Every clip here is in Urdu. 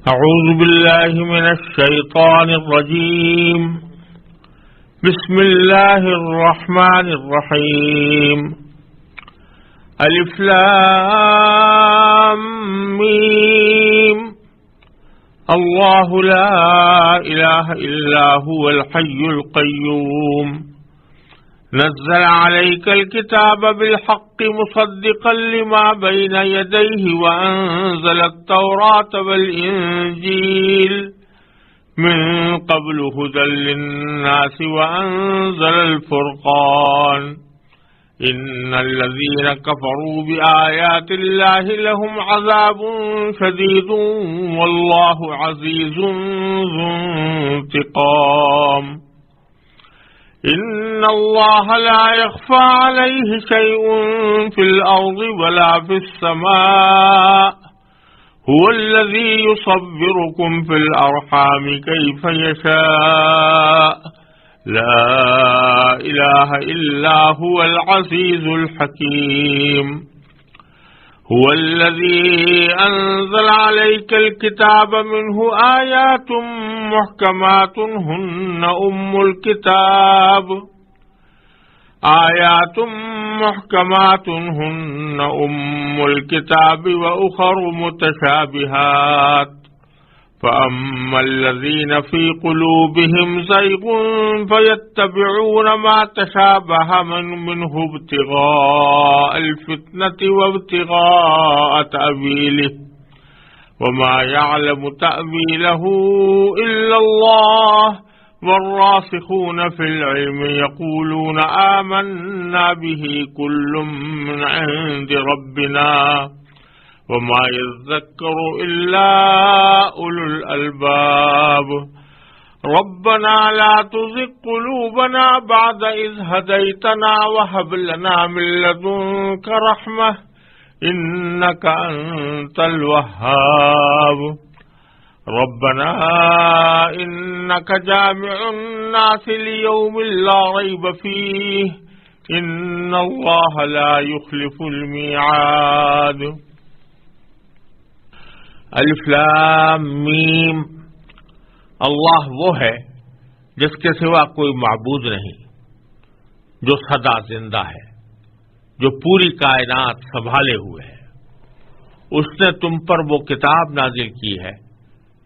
أعوذ بالله من الشيطان الرجيم. بسم الله الرحمن الرحيم. ألف لام ميم. الله لا إله إلا هو الحي القيوم. نزل عليك الكتاب بالحق مصدقا لما بين يديه وأنزل التوراة والإنجيل من قبل هدى للناس وأنزل الفرقان. إن الذين كفروا بآيات الله لهم عذاب شديد والله عزيز ذو انتقام. إن الله لا يخفى عليه شيء في الأرض ولا في السماء. هو الذي يصبركم في الأرحام كيف يشاء. لا إله إلا هو العزيز الحكيم. هو الذي أنزل عليك الكتاب منه آيات محكمات هن أم الكتاب. آيات محكمات هن أم الكتاب وأخر متشابهات. فأما الذين في قلوبهم زيغ فيتبعون ما تشابه منه ابتغاء الفتنة وابتغاء تأويله وما يعلم تأويله إلا الله والراسخون في العلم يقولون آمنا به كل من عند ربنا وما يذكر إلا أولو الألباب. ربنا لا تزغ قلوبنا بعد إذ هديتنا وهب لنا من لدنك رحمة إنك أنت الوهاب. ربنا إنك جامع الناس ليوم لا ريب فيه إن الله لا يخلف الميعاد. الف لام میم. اللہ وہ ہے جس کے سوا کوئی معبود نہیں، جو سدا زندہ ہے، جو پوری کائنات سنبھالے ہوئے ہے. اس نے تم پر وہ کتاب نازل کی ہے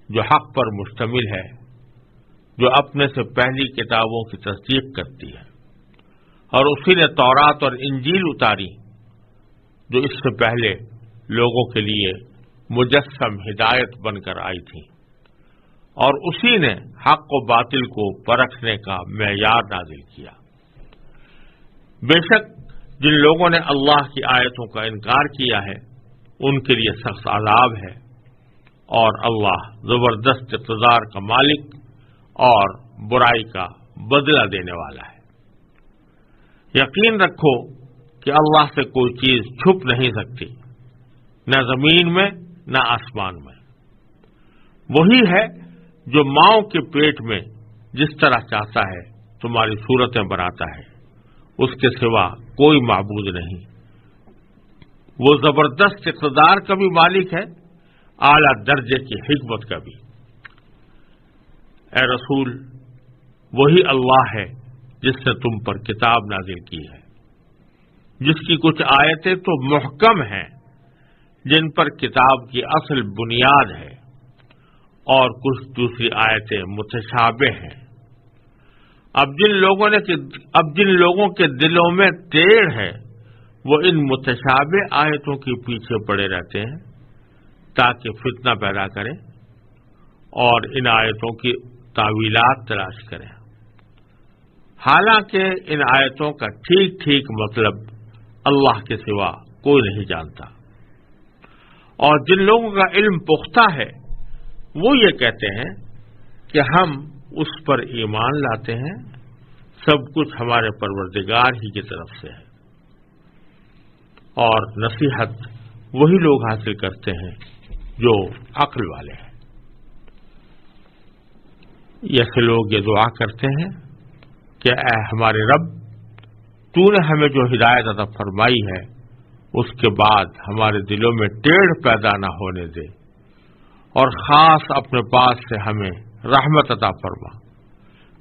جو حق پر مشتمل ہے، جو اپنے سے پہلی کتابوں کی تصدیق کرتی ہے، اور اسی نے تورات اور انجیل اتاری جو اس سے پہلے لوگوں کے لیے مجسم ہدایت بن کر آئی تھی، اور اسی نے حق و باطل کو پرکھنے کا معیار نازل کیا. بے شک جن لوگوں نے اللہ کی آیتوں کا انکار کیا ہے ان کے لیے سخت عذاب ہے، اور اللہ زبردست اقتدار کا مالک اور برائی کا بدلہ دینے والا ہے. یقین رکھو کہ اللہ سے کوئی چیز چھپ نہیں سکتی، نہ زمین میں نہ آسمان میں. وہی ہے جو ماؤں کے پیٹ میں جس طرح چاہتا ہے تمہاری صورتیں بناتا ہے، اس کے سوا کوئی معبود نہیں. وہ زبردست اقتدار کا بھی مالک ہے، اعلیٰ درجے کی حکمت کا بھی. اے رسول، وہی اللہ ہے جس نے تم پر کتاب نازل کی ہے، جس کی کچھ آیتیں تو محکم ہیں جن پر کتاب کی اصل بنیاد ہے، اور کچھ دوسری آیتیں متشابہ ہیں. اب جن لوگوں کے دلوں میں ٹیڑھ ہے وہ ان متشابہ آیتوں کے پیچھے پڑے رہتے ہیں تاکہ فتنہ پیدا کریں اور ان آیتوں کی تاویلات تلاش کریں، حالانکہ ان آیتوں کا ٹھیک ٹھیک مطلب اللہ کے سوا کوئی نہیں جانتا. اور جن لوگوں کا علم پختہ ہے وہ یہ کہتے ہیں کہ ہم اس پر ایمان لاتے ہیں، سب کچھ ہمارے پروردگار ہی کی طرف سے ہے. اور نصیحت وہی لوگ حاصل کرتے ہیں جو عقل والے ہیں. ایسے لوگ یہ دعا کرتے ہیں کہ اے ہمارے رب، تو نے ہمیں جو ہدایت عطا فرمائی ہے اس کے بعد ہمارے دلوں میں ٹیڑھ پیدا نہ ہونے دے اور خاص اپنے پاس سے ہمیں رحمت عطا فرما۔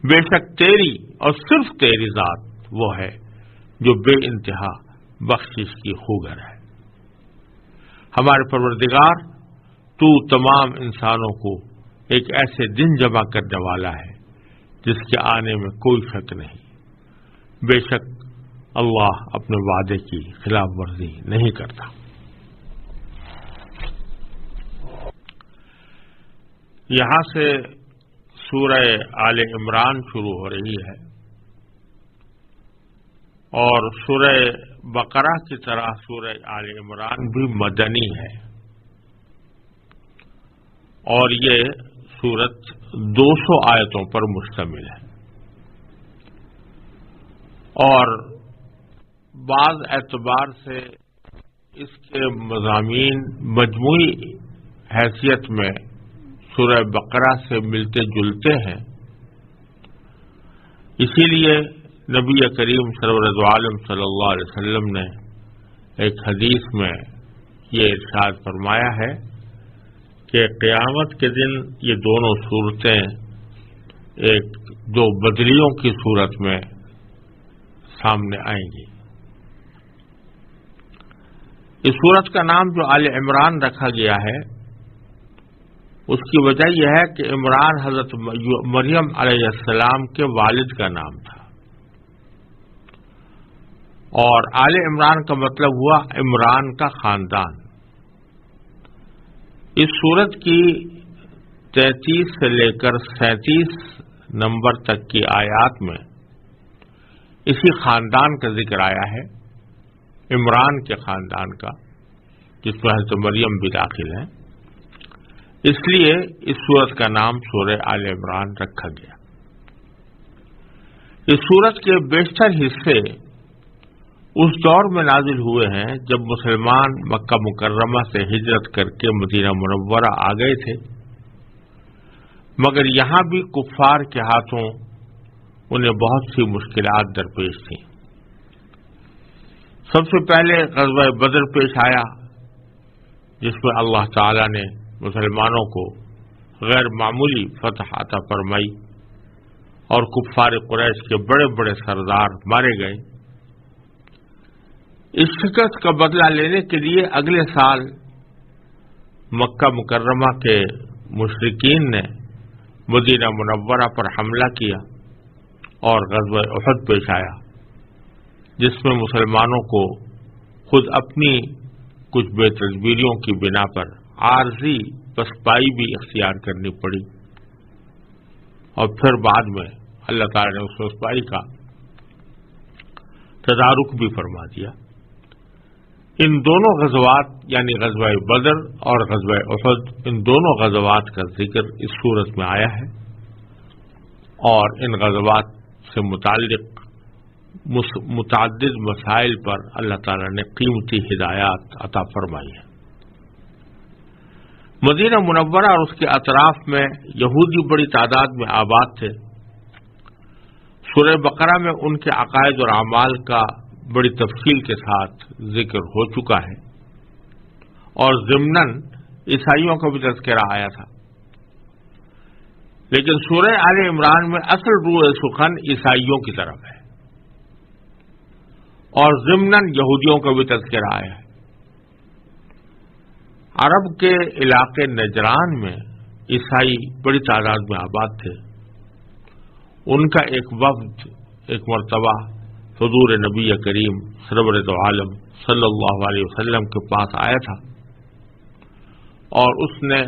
بے شک تیری اور صرف تیری ذات وہ ہے جو بے انتہا بخشش کی خوگر ہے۔ ہمارے پروردگار، تو تمام انسانوں کو ایک ایسے دن جمع کرنے والا ہے جس کے آنے میں کوئی شک نہیں۔ بے شک اللہ اپنے وعدے کی خلاف ورزی نہیں کرتا۔ یہاں سے سورہ آل عمران شروع ہو رہی ہے، اور سورہ بقرہ کی طرح سورہ آل عمران بھی مدنی ہے، اور یہ سورت 200 آیتوں پر مشتمل ہے، اور بعض اعتبار سے اس کے مضامین مجموعی حیثیت میں سورہ بقرہ سے ملتے جلتے ہیں۔ اسی لیے نبی کریم سرورد عالم صلی اللہ علیہ وسلم نے ایک حدیث میں یہ ارشاد فرمایا ہے کہ قیامت کے دن یہ دونوں صورتیں ایک دو بدلیوں کی صورت میں سامنے آئیں گی۔ اس صورت کا نام جو آل عمران رکھا گیا ہے، اس کی وجہ یہ ہے کہ عمران حضرت مریم علیہ السلام کے والد کا نام تھا، اور آل عمران کا مطلب ہوا عمران کا خاندان۔ اس سورت کی 33 سے لے کر 37 نمبر تک کی آیات میں اسی خاندان کا ذکر آیا ہے، عمران کے خاندان کا، جس میں حضرت مریم بھی داخل ہیں۔ اس لیے اس سورت کا نام سورہ آل عمران رکھا گیا۔ اس سورت کے بیشتر حصے اس دور میں نازل ہوئے ہیں جب مسلمان مکہ مکرمہ سے ہجرت کر کے مدینہ منورہ آ گئے تھے، مگر یہاں بھی کفار کے ہاتھوں انہیں بہت سی مشکلات درپیش تھیں۔ سب سے پہلے غزوہ بدر پیش آیا، جس میں اللہ تعالی نے مسلمانوں کو غیر معمولی فتح عطا فرمائی اور کفار قریش کے بڑے بڑے سردار مارے گئے۔ اس شکست کا بدلہ لینے کے لیے اگلے سال مکہ مکرمہ کے مشرکین نے مدینہ منورہ پر حملہ کیا اور غزوہ احد پیش آیا، جس میں مسلمانوں کو خود اپنی کچھ بے تدبیریوں کی بنا پر عارضی پسپائی بھی اختیار کرنی پڑی، اور پھر بعد میں اللہ تعالی نے اس پسپائی کا تدارک بھی فرما دیا۔ ان دونوں غزوات یعنی غزوہ بدر اور غزوہ احد، ان دونوں غزوات کا ذکر اس سورت میں آیا ہے، اور ان غزوات سے متعلق متعدد مسائل پر اللہ تعالی نے قیمتی ہدایات عطا فرمائی ہیں۔ مدینہ منورہ اور اس کے اطراف میں یہودی بڑی تعداد میں آباد تھے۔ سورہ بقرہ میں ان کے عقائد اور اعمال کا بڑی تفصیل کے ساتھ ذکر ہو چکا ہے، اور ضمناً عیسائیوں کا بھی تذکرہ آیا تھا، لیکن سورہ آل عمران میں اصل روح سخن عیسائیوں کی طرف ہے، اور ضمناً یہودیوں کا بھی تذکرہ آیا ہے۔ عرب کے علاقے نجران میں عیسائی بڑی تعداد میں آباد تھے۔ ان کا ایک وفد ایک مرتبہ حضور نبی کریم سرورد عالم صلی اللہ علیہ وسلم کے پاس آیا تھا، اور اس نے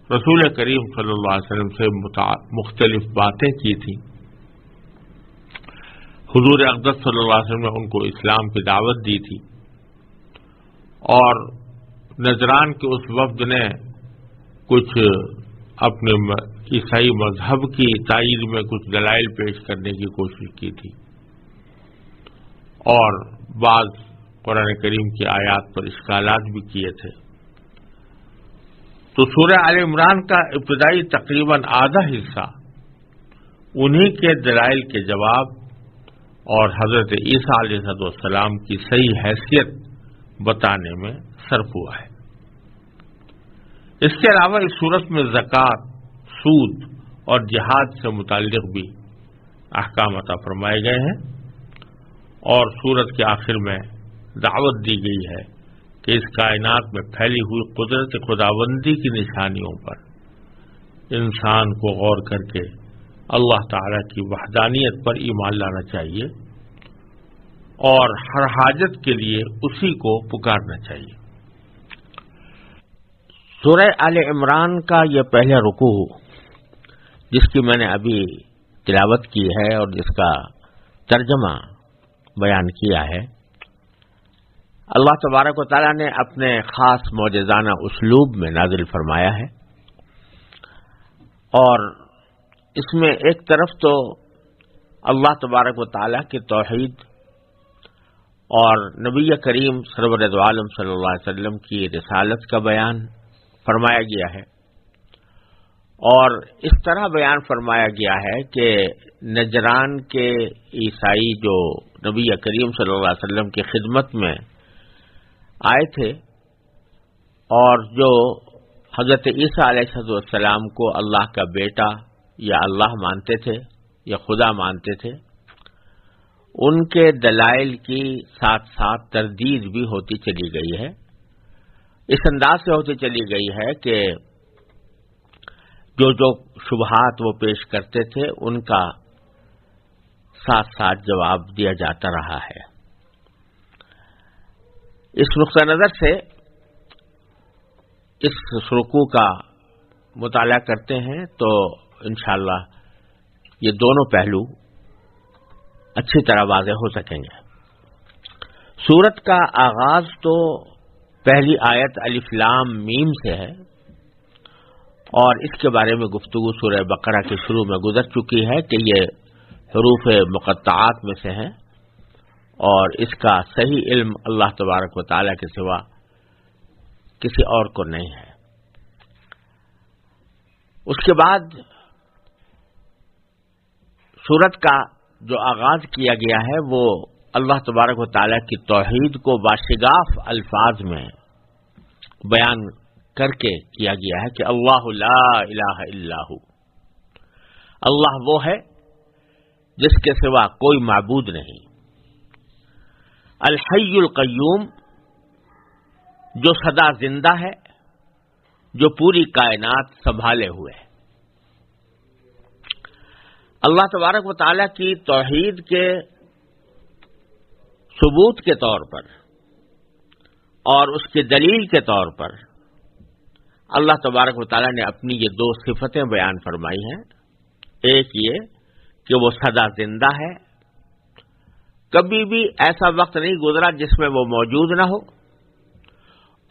رسول کریم صلی اللہ علیہ وسلم سے مختلف باتیں کی تھیں۔ حضور اقدس صلی اللہ علیہ وسلم نے ان کو اسلام کی دعوت دی تھی، اور نجران کے اس وفد نے کچھ اپنے عیسائی مذہب کی تائید میں کچھ دلائل پیش کرنے کی کوشش کی تھی، اور بعض قرآن کریم کی آیات پر اشکالات بھی کیے تھے۔ تو سورہ آل عمران کا ابتدائی تقریباً آدھا حصہ انہی کے دلائل کے جواب اور حضرت عیسیٰ علیہ السلام کی صحیح حیثیت بتانے میں صرف ہوا ہے۔ اس کے علاوہ اس صورت میں زکوٰۃ، سود اور جہاد سے متعلق بھی احکام عطا فرمائے گئے ہیں، اور سورت کے آخر میں دعوت دی گئی ہے کہ اس کائنات میں پھیلی ہوئی قدرت خداوندی کی نشانیوں پر انسان کو غور کر کے اللہ تعالی کی وحدانیت پر ایمان لانا چاہیے اور ہر حاجت کے لیے اسی کو پکارنا چاہیے۔ سورہ آل عمران کا یہ پہلا رکوع جس کی میں نے ابھی تلاوت کی ہے اور جس کا ترجمہ بیان کیا ہے، اللہ تبارک و تعالیٰ نے اپنے خاص معجزانہ اسلوب میں نازل فرمایا ہے، اور اس میں ایک طرف تو اللہ تبارک و تعالیٰ کی توحید اور نبی کریم سرور دو عالم صلی اللہ علیہ وسلم کی رسالت کا بیان فرمایا گیا ہے، اور اس طرح بیان فرمایا گیا ہے کہ نجران کے عیسائی جو نبی کریم صلی اللہ علیہ وسلم کی خدمت میں آئے تھے اور جو حضرت عیسیٰ علیہ السلام کو اللہ کا بیٹا یا اللہ مانتے تھے یا خدا مانتے تھے، ان کے دلائل کی ساتھ ساتھ تردید بھی ہوتی چلی گئی ہے۔ اس انداز سے ہوتی چلی گئی ہے کہ جو شبہات وہ پیش کرتے تھے ان کا ساتھ ساتھ جواب دیا جاتا رہا ہے۔ اس نقطہ نظر سے اس رکوع کا مطالعہ کرتے ہیں تو انشاءاللہ یہ دونوں پہلو اچھی طرح واضح ہو سکیں گے۔ سورت کا آغاز تو پہلی آیت الف لام میم سے ہے، اور اس کے بارے میں گفتگو سورہ بقرہ کے شروع میں گزر چکی ہے کہ یہ حروف مقطعات میں سے ہیں، اور اس کا صحیح علم اللہ تبارک و تعالیٰ کے سوا کسی اور کو نہیں ہے۔ اس کے بعد سورت کا جو آغاز کیا گیا ہے وہ اللہ تبارک و تعالیٰ کی توحید کو باشگاف الفاظ میں بیان کر کے کیا گیا ہے کہ اللہ لا الہ الا ہو، اللہ وہ ہے جس کے سوا کوئی معبود نہیں، الحی القیوم جو سدا زندہ ہے، جو پوری کائنات سنبھالے ہوئے ہے۔ اللہ تبارک و تعالیٰ کی توحید کے ثبوت کے طور پر اور اس کی دلیل کے طور پر اللہ تبارک و تعالیٰ نے اپنی یہ دو صفتیں بیان فرمائی ہیں۔ ایک یہ کہ وہ سدا زندہ ہے، کبھی بھی ایسا وقت نہیں گزرا جس میں وہ موجود نہ ہو،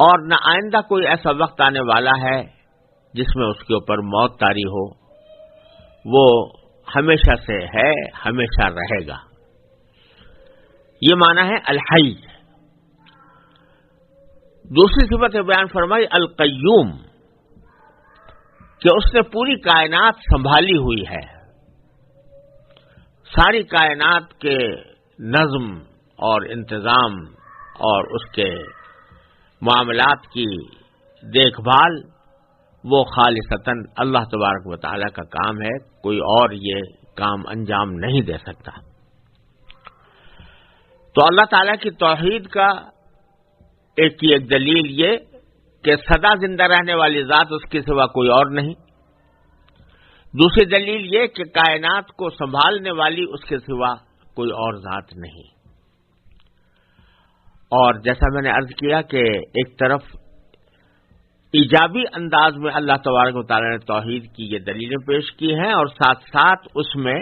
اور نہ آئندہ کوئی ایسا وقت آنے والا ہے جس میں اس کے اوپر موت طاری ہو۔ وہ ہمیشہ سے ہے، ہمیشہ رہے گا۔ یہ معنی ہے الحی۔ دوسری صفت بیان فرمائی القیوم، کہ اس نے پوری کائنات سنبھالی ہوئی ہے، ساری کائنات کے نظم اور انتظام اور اس کے معاملات کی دیکھ بھال وہ خالصتاً اللہ تبارک و تعالیٰ کا کام ہے، کوئی اور یہ کام انجام نہیں دے سکتا۔ تو اللہ تعالیٰ کی توحید کا ایک دلیل یہ کہ سدا زندہ رہنے والی ذات اس کے سوا کوئی اور نہیں۔ دوسری دلیل یہ کہ کائنات کو سنبھالنے والی اس کے سوا کوئی اور ذات نہیں۔ اور جیسا میں نے عرض کیا کہ ایک طرف ایجابی انداز میں اللہ تبارک و تعالیٰ نے توحید کی یہ دلیلیں پیش کی ہیں، اور ساتھ ساتھ اس میں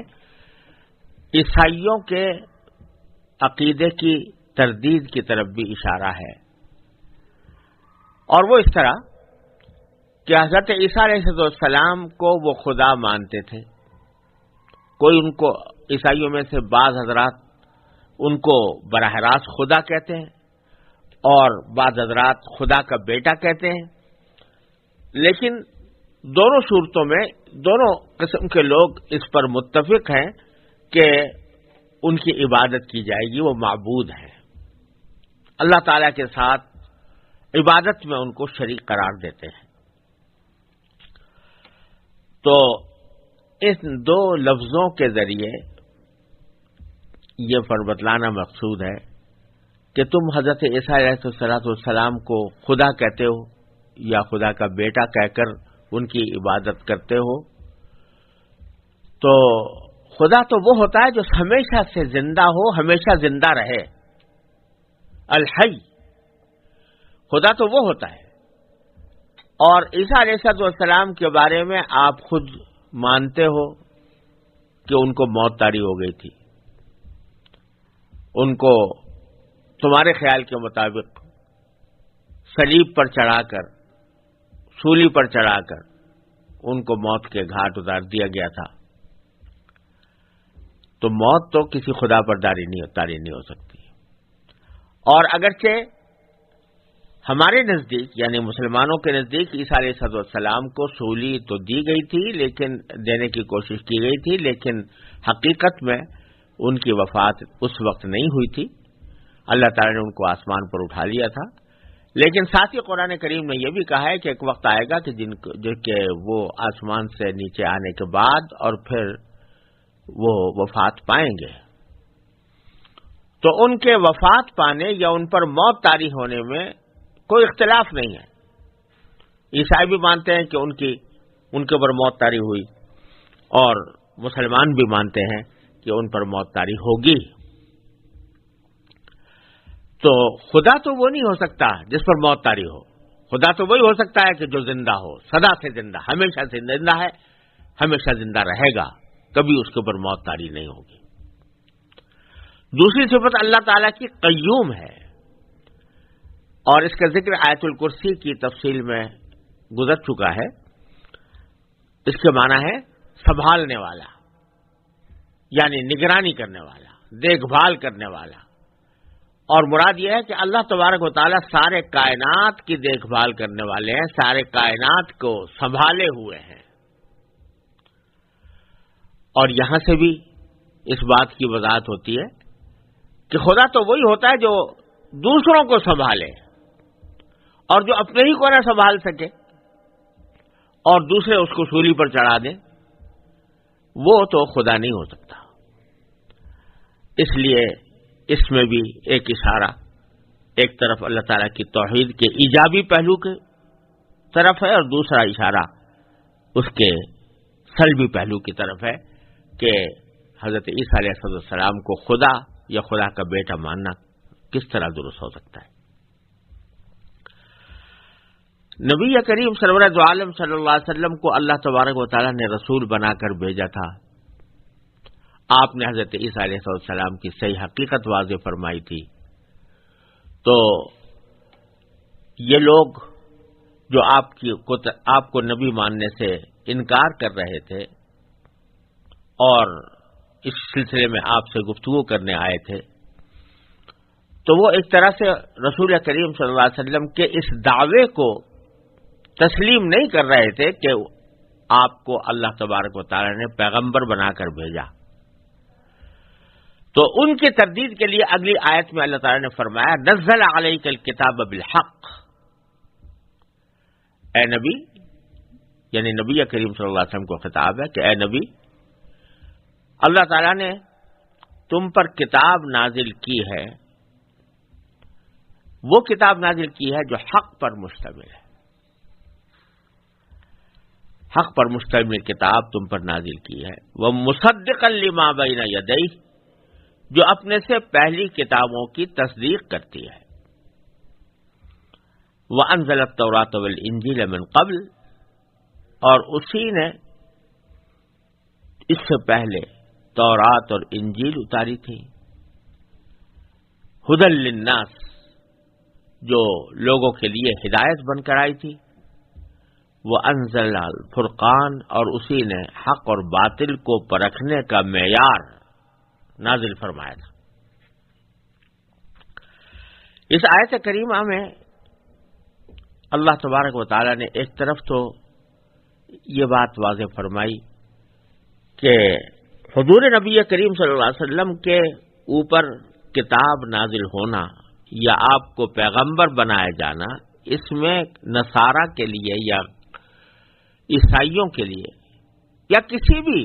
عیسائیوں کے عقیدے کی تردید کی طرف بھی اشارہ ہے، اور وہ اس طرح کہ حضرت عیسیٰ علیہ السلام کو وہ خدا مانتے تھے۔ کوئی ان کو عیسائیوں میں سے بعض حضرات ان کو براہ راست خدا کہتے ہیں، اور بعض حضرات خدا کا بیٹا کہتے ہیں، لیکن دونوں صورتوں میں دونوں قسم کے لوگ اس پر متفق ہیں کہ ان کی عبادت کی جائے گی، وہ معبود ہیں، اللہ تعالیٰ کے ساتھ عبادت میں ان کو شریک قرار دیتے ہیں۔ تو ان دو لفظوں کے ذریعے یہ بتلانا مقصود ہے کہ تم حضرت عیسیٰ علیہ السلام کو خدا کہتے ہو یا خدا کا بیٹا کہہ کر ان کی عبادت کرتے ہو، تو خدا تو وہ ہوتا ہے جو ہمیشہ سے زندہ ہو، ہمیشہ زندہ رہے، الحی، خدا تو وہ ہوتا ہے۔ اور عیسیٰ علیہ السلام کے بارے میں آپ خود مانتے ہو کہ ان کو موت طاری ہو گئی تھی، ان کو تمہارے خیال کے مطابق صلیب پر چڑھا کر، سولی پر چڑھا کر ان کو موت کے گھاٹ اتار دیا گیا تھا۔ تو موت تو کسی خدا پر طاری نہیں ہو سکتی۔ اور اگرچہ ہمارے نزدیک یعنی مسلمانوں کے نزدیک عیسیٰ علیہ السلام کو سولی تو دی گئی تھی، لیکن دینے کی کوشش کی گئی تھی، لیکن حقیقت میں ان کی وفات اس وقت نہیں ہوئی تھی۔ اللہ تعالی نے ان کو آسمان پر اٹھا لیا تھا، لیکن ساتھ ہی قرآن کریم نے یہ بھی کہا ہے کہ ایک وقت آئے گا کہ وہ آسمان سے نیچے آنے کے بعد اور پھر وہ وفات پائیں گے۔ تو ان کے وفات پانے یا ان پر موت طاری ہونے میں کوئی اختلاف نہیں ہے۔ عیسائی بھی مانتے ہیں کہ ان کے اوپر موت طاری ہوئی، اور مسلمان بھی مانتے ہیں کہ ان پر موت طاری ہوگی۔ تو خدا تو وہ نہیں ہو سکتا جس پر موت طاری ہو، خدا تو وہی ہو سکتا ہے کہ جو زندہ ہو، سدا سے زندہ، ہمیشہ سے زندہ ہے، ہمیشہ زندہ رہے گا، کبھی اس کے اوپر موت طاری نہیں ہوگی۔ دوسری صفت اللہ تعالیٰ کی قیوم ہے، اور اس کا ذکر آیت الکرسی کی تفصیل میں گزر چکا ہے۔ اس کے معنی ہے سنبھالنے والا، یعنی نگرانی کرنے والا، دیکھ بھال کرنے والا۔ اور مراد یہ ہے کہ اللہ تبارک و تعالیٰ سارے کائنات کی دیکھ بھال کرنے والے ہیں، سارے کائنات کو سنبھالے ہوئے ہیں۔ اور یہاں سے بھی اس بات کی وضاحت ہوتی ہے کہ خدا تو وہی ہوتا ہے جو دوسروں کو سنبھالے، اور جو اپنے ہی کو نہ سنبھال سکے اور دوسرے اس کو سولی پر چڑھا دیں، وہ تو خدا نہیں ہو سکتا۔ اس لیے اس میں بھی ایک اشارہ ایک طرف اللہ تعالیٰ کی توحید کے ایجابی پہلو کی طرف ہے، اور دوسرا اشارہ اس کے سلبی پہلو کی طرف ہے کہ حضرت عیسیٰ علیہ السلام کو خدا یا خدا کا بیٹا ماننا کس طرح درست ہو سکتا ہے۔ نبی کریم سرورت عالم صلی اللہ علیہ وسلم کو اللہ تبارک و تعالیٰ نے رسول بنا کر بھیجا تھا۔ آپ نے حضرت عیسیٰ علیہ السلام کی صحیح حقیقت واضح فرمائی تھی۔ تو یہ لوگ جو آپ کو نبی ماننے سے انکار کر رہے تھے اور اس سلسلے میں آپ سے گفتگو کرنے آئے تھے، تو وہ ایک طرح سے رسول کریم صلی اللہ علیہ وسلم کے اس دعوے کو تسلیم نہیں کر رہے تھے کہ آپ کو اللہ تبارک و تعالی نے پیغمبر بنا کر بھیجا۔ تو ان کی تردید کے لیے اگلی آیت میں اللہ تعالی نے فرمایا نزل علیک الکتاب بالحق، اے نبی، یعنی نبی کریم صلی اللہ علیہ وسلم کو خطاب ہے کہ اے نبی، اللہ تعالی نے تم پر کتاب نازل کی ہے، وہ کتاب نازل کی ہے جو حق پر مشتمل ہے، حق پر مشتمل کتاب تم پر نازل کی ہے، وَمُصَدِّقًا لِمَا بَيْنَ يَدَيْهِ، جو اپنے سے پہلی کتابوں کی تصدیق کرتی ہے، وَأَنزَلَ التَّوْرَاةَ وَالْإِنجِيلَ مِن قَبْلُ، اور اسی نے اس سے پہلے تورات اور انجیل اتاری تھی، ہدی للناس، جو لوگوں کے لیے ہدایت بن کر آئی تھی، وَأَنزَلَ الْفُرْقَانَ، اور اسی نے حق اور باطل کو پرکھنے کا معیار نازل فرمایا تھا۔ اس آیت کریمہ میں اللہ تبارک و تعالی نے ایک طرف تو یہ بات واضح فرمائی کہ حضور نبی کریم صلی اللہ علیہ وسلم کے اوپر کتاب نازل ہونا یا آپ کو پیغمبر بنایا جانا، اس میں نصارہ کے لیے یا عیسائیوں کے لیے یا کسی بھی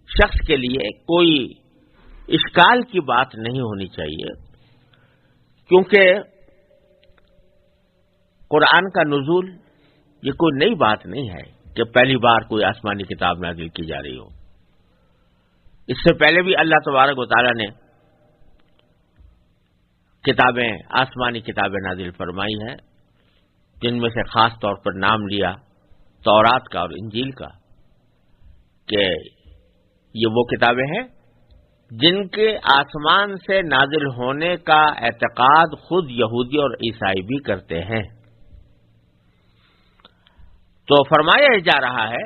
شخص کے لیے کوئی اشکال کی بات نہیں ہونی چاہیے، کیونکہ قرآن کا نزول یہ کوئی نئی بات نہیں ہے کہ پہلی بار کوئی آسمانی کتاب نازل کی جا رہی ہو۔ اس سے پہلے بھی اللہ تبارک و تعالی نے کتابیں، آسمانی کتابیں نازل فرمائی ہیں، جن میں سے خاص طور پر نام لیا تورات کا اور انجیل کا، کہ یہ وہ کتابیں ہیں جن کے آسمان سے نازل ہونے کا اعتقاد خود یہودی اور عیسائی بھی کرتے ہیں۔ تو فرمایا جا رہا ہے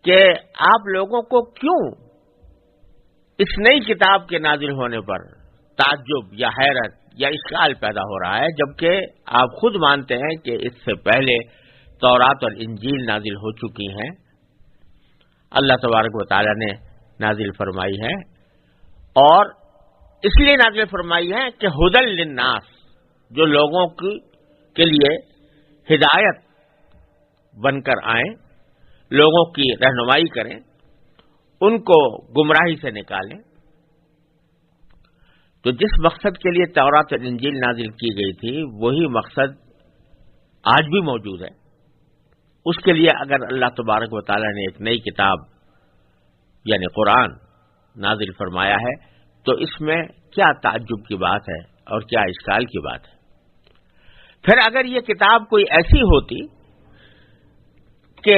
کہ آپ لوگوں کو کیوں اس نئی کتاب کے نازل ہونے پر تعجب یا حیرت یا اشکال پیدا ہو رہا ہے، جبکہ آپ خود مانتے ہیں کہ اس سے پہلے تورات اور انجیل نازل ہو چکی ہیں، اللہ تبارک و تعالی نے نازل فرمائی ہے، اور اس لیے نازل فرمائی ہے کہ ہدی للناس، جو لوگوں کے لیے ہدایت بن کر آئیں، لوگوں کی رہنمائی کریں، ان کو گمراہی سے نکالیں۔ تو جس مقصد کے لیے تورات اور انجیل نازل کی گئی تھی وہی مقصد آج بھی موجود ہے۔ اس کے لیے اگر اللہ تبارک و تعالی نے ایک نئی کتاب یعنی قرآن نازل فرمایا ہے تو اس میں کیا تعجب کی بات ہے اور کیا اشکال کی بات ہے؟ پھر اگر یہ کتاب کوئی ایسی ہوتی کہ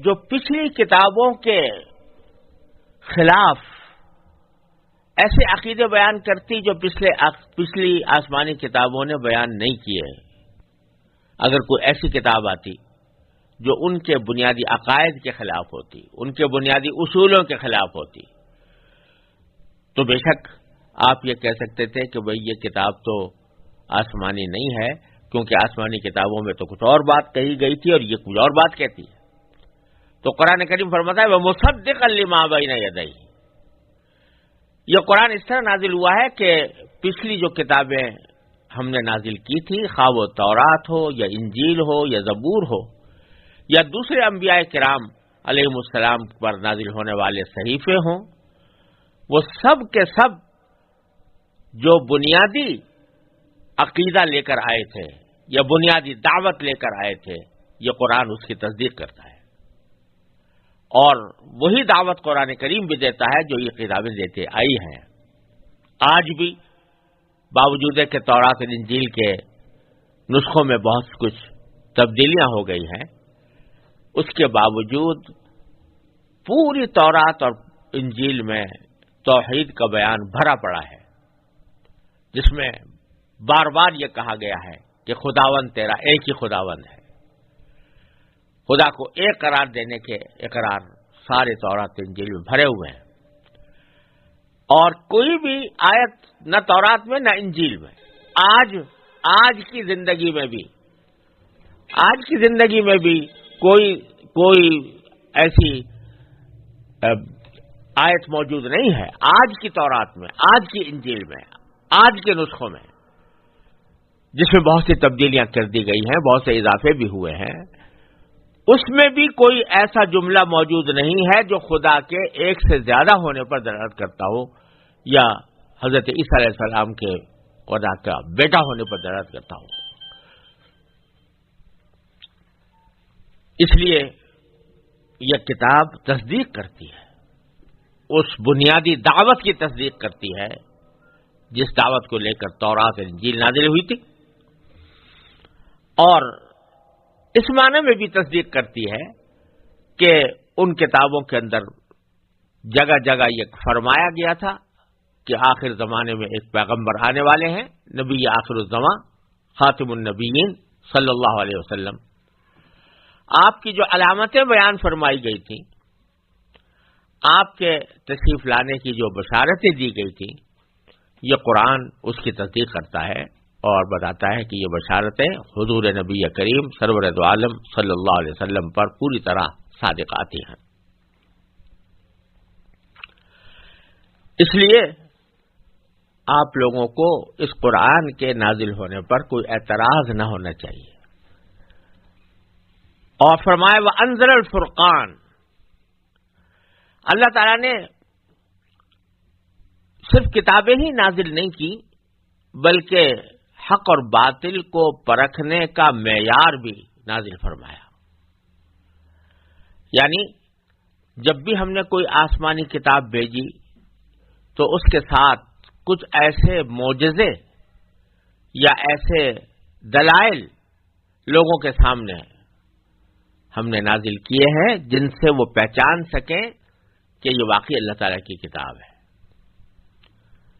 جو پچھلی کتابوں کے خلاف ایسے عقیدے بیان کرتی جو پچھلی آسمانی کتابوں نے بیان نہیں کیے، اگر کوئی ایسی کتاب آتی جو ان کے بنیادی عقائد کے خلاف ہوتی، ان کے بنیادی اصولوں کے خلاف ہوتی، تو بے شک آپ یہ کہہ سکتے تھے کہ بھئی یہ کتاب تو آسمانی نہیں ہے، کیونکہ آسمانی کتابوں میں تو کچھ اور بات کہی گئی تھی اور یہ کچھ اور بات کہتی ہے۔ تو قرآن کریم فرماتا ہے وَمُصَدِّقًا لِمَا بَيْنَ يَدَيْهِ، یہ قرآن اس طرح نازل ہوا ہے کہ پچھلی جو کتابیں ہم نے نازل کی تھی، خواہ وہ تورات ہو یا انجیل ہو یا زبور ہو یا دوسرے انبیاء کرام علیہم السلام پر نازل ہونے والے صحیفے ہوں، وہ سب کے سب جو بنیادی عقیدہ لے کر آئے تھے یا بنیادی دعوت لے کر آئے تھے، یہ قرآن اس کی تصدیق کرتا ہے، اور وہی دعوت قرآن کریم بھی دیتا ہے جو یہ کتابیں دیتے آئی ہیں۔ آج بھی باوجود کہ تورات اور انجیل کے نسخوں میں بہت کچھ تبدیلیاں ہو گئی ہیں، اس کے باوجود پوری تورات اور انجیل میں توحید کا بیان بھرا پڑا ہے، جس میں بار بار یہ کہا گیا ہے کہ خداوند تیرا ایک ہی خداوند ہے۔ خدا کو ایک قرار دینے کے اقرار سارے تورات انجیل میں بھرے ہوئے ہیں، اور کوئی بھی آیت نہ تورات میں نہ انجیل میں آج کی زندگی میں بھی کوئی ایسی آیت موجود نہیں ہے آج کی تورات میں، آج کی انجیل میں، آج کے نسخوں میں، جس میں بہت سی تبدیلیاں کر دی گئی ہیں، بہت سے اضافے بھی ہوئے ہیں۔ اس میں بھی کوئی ایسا جملہ موجود نہیں ہے جو خدا کے ایک سے زیادہ ہونے پر دلالت کرتا ہو یا حضرت عیسیٰ علیہ السلام کے خدا کا بیٹا ہونے پر دلالت کرتا ہو۔ اس لیے یہ کتاب تصدیق کرتی ہے، اس بنیادی دعوت کی تصدیق کرتی ہے جس دعوت کو لے کر تورات اور انجیل نازل ہوئی تھی، اور اس معنی میں بھی تصدیق کرتی ہے کہ ان کتابوں کے اندر جگہ جگہ یہ فرمایا گیا تھا کہ آخر زمانے میں ایک پیغمبر آنے والے ہیں، نبی آخر الزمان خاتم النبیین صلی اللہ علیہ وسلم۔ آپ کی جو علامتیں بیان فرمائی گئی تھیں، آپ کے تشریف لانے کی جو بشارتیں دی گئی تھیں، یہ قرآن اس کی تصدیق کرتا ہے اور بتاتا ہے کہ یہ بشارتیں حضور نبی کریم سرور دو عالم صلی اللہ علیہ وسلم پر پوری طرح صادق آتی ہیں۔ اس لیے آپ لوگوں کو اس قرآن کے نازل ہونے پر کوئی اعتراض نہ ہونا چاہیے۔ اور فرمائے وَأَنزَلَ الْفُرْقَانَ، اللہ تعالیٰ نے صرف کتابیں ہی نازل نہیں کی بلکہ حق اور باطل کو پرکھنے کا معیار بھی نازل فرمایا. یعنی جب بھی ہم نے کوئی آسمانی کتاب بھیجی تو اس کے ساتھ کچھ ایسے معجزے یا ایسے دلائل لوگوں کے سامنے ہم نے نازل کیے ہیں جن سے وہ پہچان سکیں کہ یہ واقعی اللہ تعالیٰ کی کتاب ہے.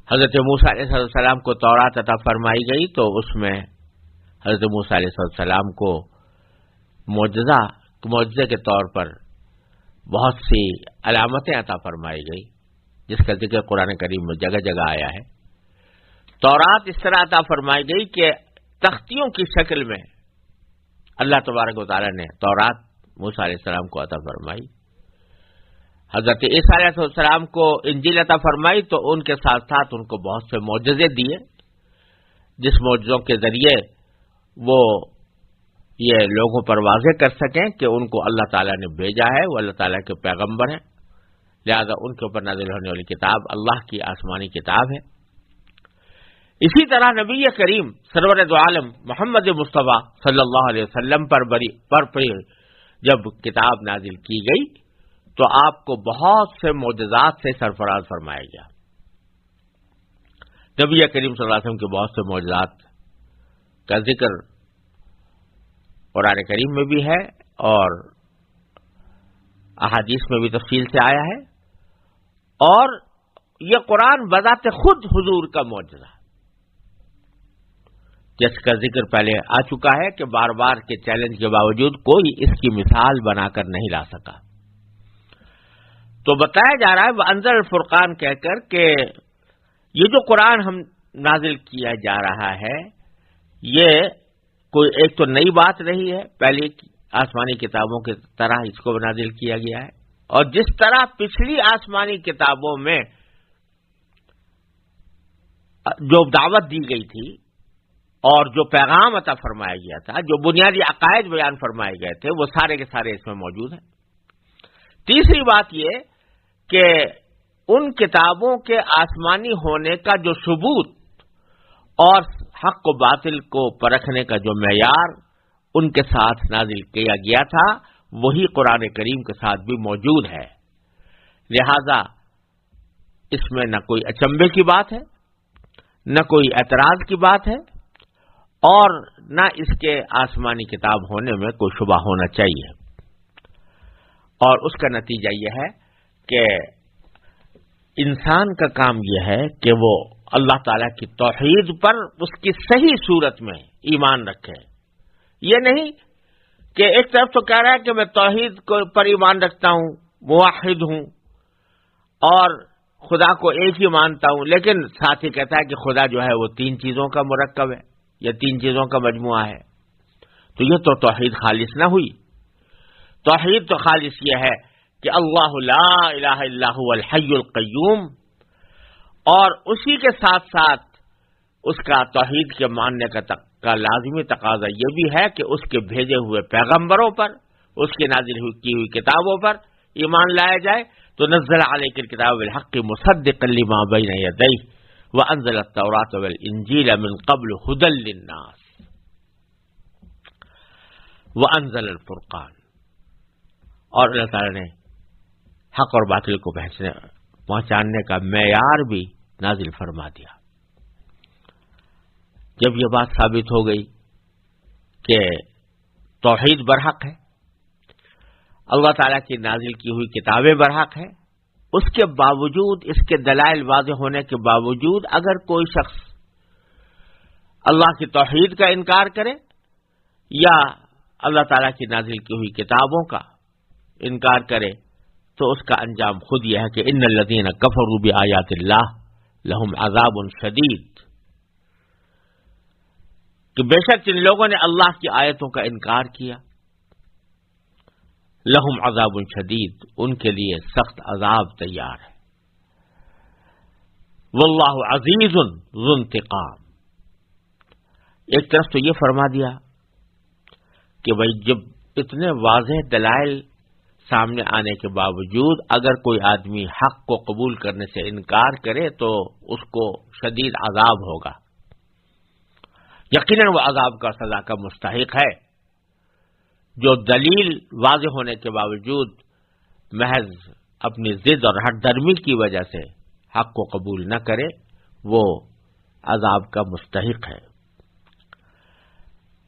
حضرت موسیٰ علیہ السلام کو تورات عطا فرمائی گئی تو اس میں حضرت موسیٰ علیہ السلام کو معجزے کے طور پر بہت سی علامتیں عطا فرمائی گئی جس کا ذکر قرآن کریم میں جگہ جگہ آیا ہے. تورات اس طرح عطا فرمائی گئی کہ تختیوں کی شکل میں اللہ تبارک و تعالیٰ نے تورات موسیٰ علیہ السلام کو عطا فرمائی. حضرت عیسیٰ علیہ السلام کو انجیل عطا فرمائی تو ان کے ساتھ ساتھ ان کو بہت سے معجزے دیے جس معجزوں کے ذریعے وہ یہ لوگوں پر واضح کر سکیں کہ ان کو اللہ تعالیٰ نے بھیجا ہے، وہ اللہ تعالیٰ کے پیغمبر ہیں، لہذا ان کے اوپر نازل ہونے والی کتاب اللہ کی آسمانی کتاب ہے. اسی طرح نبی کریم سرور دو عالم محمد مصطفیٰ صلی اللہ علیہ وسلم پر جب کتاب نازل کی گئی تو آپ کو بہت سے معجزات سے سرفراز فرمایا گیا. نبی کریم صلی اللہ علیہ وسلم کے بہت سے معجزات کا ذکر قرآن کریم میں بھی ہے اور احادیث میں بھی تفصیل سے آیا ہے، اور یہ قرآن بذات خود حضور کا معجزہ جس کا ذکر پہلے آ چکا ہے کہ بار بار کے چیلنج کے باوجود کوئی اس کی مثال بنا کر نہیں لا سکا. تو بتایا جا رہا ہے وَأَنزَلَ الْفُرْقَانَ کہہ کر کہ یہ جو قرآن ہم نازل کیا جا رہا ہے یہ کوئی ایک تو نئی بات نہیں ہے، پہلی آسمانی کتابوں کی طرح اس کو نازل کیا گیا ہے، اور جس طرح پچھلی آسمانی کتابوں میں جو دعوت دی گئی تھی اور جو پیغام عطا فرمایا گیا تھا، جو بنیادی عقائد بیان فرمائے گئے تھے، وہ سارے کے سارے اس میں موجود ہیں. تیسری بات یہ کہ ان کتابوں کے آسمانی ہونے کا جو ثبوت اور حق و باطل کو پرکھنے کا جو معیار ان کے ساتھ نازل کیا گیا تھا وہی قرآن کریم کے ساتھ بھی موجود ہے. لہذا اس میں نہ کوئی اچنبے کی بات ہے، نہ کوئی اعتراض کی بات ہے، اور نہ اس کے آسمانی کتاب ہونے میں کوئی شبہ ہونا چاہیے. اور اس کا نتیجہ یہ ہے کہ انسان کا کام یہ ہے کہ وہ اللہ تعالیٰ کی توحید پر اس کی صحیح صورت میں ایمان رکھے. یہ نہیں کہ ایک طرف تو کہہ رہا ہے کہ میں توحید پر ایمان رکھتا ہوں، موحد ہوں اور خدا کو ایک ہی مانتا ہوں، لیکن ساتھ ہی کہتا ہے کہ خدا جو ہے وہ تین چیزوں کا مرکب ہے یا تین چیزوں کا مجموعہ ہے. تو یہ تو توحید خالص نہ ہوئی. توحید تو خالص یہ ہے کہ اللہ لا الہ الا هو الحی القیوم، اور اسی کے ساتھ ساتھ اس کا توحید کے ماننے کا لازمی تقاضا یہ بھی ہے کہ اس کے بھیجے ہوئے پیغمبروں پر، اس کی نازل کی ہوئی کتابوں پر ایمان لایا جائے. تو نزل علیک الکتاب بالحق مصدقا لما بین یدیہ وانزل التوراۃ والانجیل من قبل ھدی للناس وانزل الفرقان. اور اللہ تعالی نے حق اور باطل کو پہچاننے کا معیار بھی نازل فرما دیا. جب یہ بات ثابت ہو گئی کہ توحید برحق ہے، اللہ تعالیٰ کی نازل کی ہوئی کتابیں برحق ہیں، اس کے باوجود، اس کے دلائل واضح ہونے کے باوجود اگر کوئی شخص اللہ کی توحید کا انکار کرے یا اللہ تعالیٰ کی نازل کی ہوئی کتابوں کا انکار کرے تو اس کا انجام خود یہ ہے کہ ان الذین کفروا بآیات اللہ لہم عذاب شدید، کہ بے شک جن لوگوں نے اللہ کی آیتوں کا انکار کیا، لہم عذاب شدید، ان کے لیے سخت عذاب تیار ہے. واللہ عزیز ذو انتقام. ایک طرف تو یہ فرما دیا کہ بھائی جب اتنے واضح دلائل سامنے آنے کے باوجود اگر کوئی آدمی حق کو قبول کرنے سے انکار کرے تو اس کو شدید عذاب ہوگا. یقیناً وہ عذاب کا سزا کا مستحق ہے. جو دلیل واضح ہونے کے باوجود محض اپنی ضد اور ہٹ درمی کی وجہ سے حق کو قبول نہ کرے وہ عذاب کا مستحق ہے.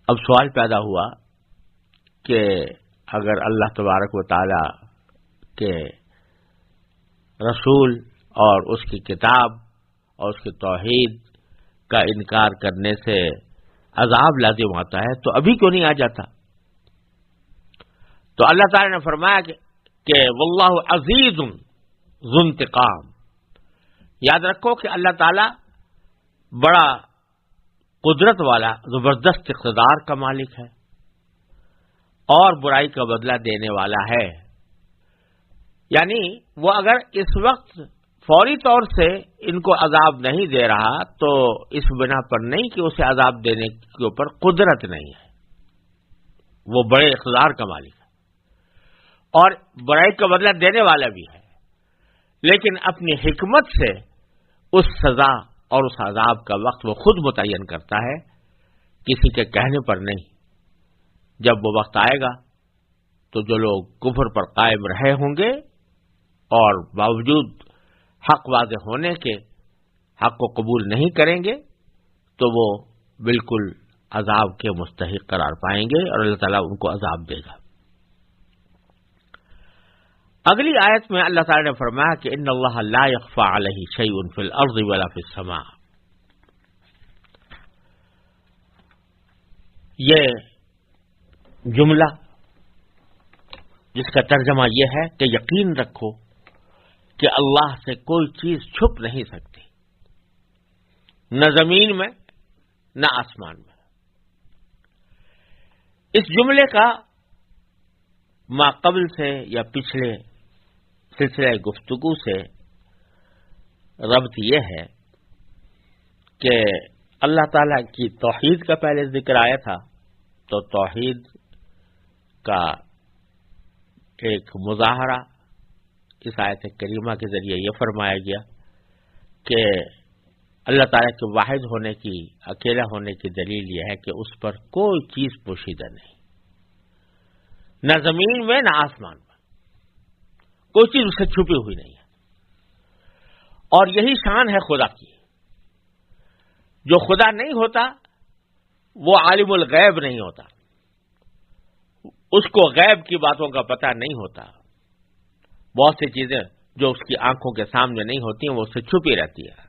اب سوال پیدا ہوا کہ اگر اللہ تبارک و تعالی کے رسول اور اس کی کتاب اور اس کی توحید کا انکار کرنے سے عذاب لازم ہوتا ہے تو ابھی کیوں نہیں آ جاتا؟ تو اللہ تعالی نے فرمایا کہ واللہ عزیز ذو انتقام. یاد رکھو کہ اللہ تعالی بڑا قدرت والا زبردست اقتدار کا مالک ہے اور برائی کا بدلہ دینے والا ہے. یعنی وہ اگر اس وقت فوری طور سے ان کو عذاب نہیں دے رہا تو اس بنا پر نہیں کہ اسے عذاب دینے کے اوپر قدرت نہیں ہے. وہ بڑے اقتدار کا مالک ہے اور برائی کا بدلہ دینے والا بھی ہے، لیکن اپنی حکمت سے اس سزا اور اس عذاب کا وقت وہ خود متعین کرتا ہے، کسی کے کہنے پر نہیں. جب وہ وقت آئے گا تو جو لوگ کفر پر قائم رہے ہوں گے اور باوجود حق واضح ہونے کے حق کو قبول نہیں کریں گے تو وہ بالکل عذاب کے مستحق قرار پائیں گے اور اللہ تعالیٰ ان کو عذاب دے گا. اگلی آیت میں اللہ تعالیٰ نے فرمایا کہ ان اللہ لا یخفی علیہ شیء فی الارض ولا فی السماء. یہ جملہ جس کا ترجمہ یہ ہے کہ یقین رکھو کہ اللہ سے کوئی چیز چھپ نہیں سکتی، نہ زمین میں نہ آسمان میں. اس جملے کا ما قبل سے یا پچھلے سلسلہ گفتگو سے ربط یہ ہے کہ اللہ تعالیٰ کی توحید کا پہلے ذکر آیا تھا تو توحید کا ایک مظاہرہ اس آیت کریمہ کے ذریعے یہ فرمایا گیا کہ اللہ تعالیٰ کے واحد ہونے کی، اکیلا ہونے کی دلیل یہ ہے کہ اس پر کوئی چیز پوشیدہ نہیں، نہ زمین میں نہ آسمان میں کوئی چیز اس سے چھپی ہوئی نہیں ہے. اور یہی شان ہے خدا کی. جو خدا نہیں ہوتا وہ عالم الغیب نہیں ہوتا، اس کو غیب کی باتوں کا پتہ نہیں ہوتا. بہت سی چیزیں جو اس کی آنکھوں کے سامنے نہیں ہوتی ہیں وہ اس سے چھپی رہتی ہے.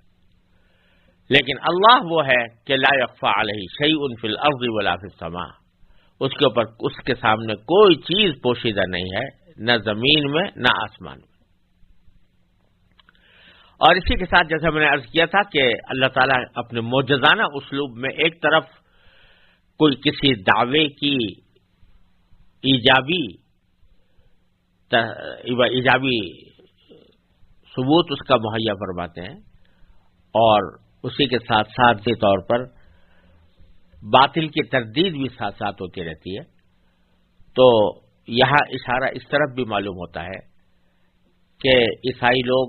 لیکن اللہ وہ ہے کہ لا یخفی علیہ شیء فی الارض ولا فی السماء. اس کے اوپر اس کے سامنے کوئی چیز پوشیدہ نہیں ہے، نہ زمین میں نہ آسمان میں. اور اسی کے ساتھ جیسا میں نے عرض کیا تھا کہ اللہ تعالیٰ اپنے معجزانہ اسلوب میں ایک طرف کوئی کسی دعوے کی ایجابی ثبوت اس کا مہیا فرماتے ہیں اور اسی کے ساتھ ساتھ طور پر باطل کی تردید بھی ساتھ ساتھ ہوتی رہتی ہے. تو یہاں اشارہ اس طرف بھی معلوم ہوتا ہے کہ عیسائی لوگ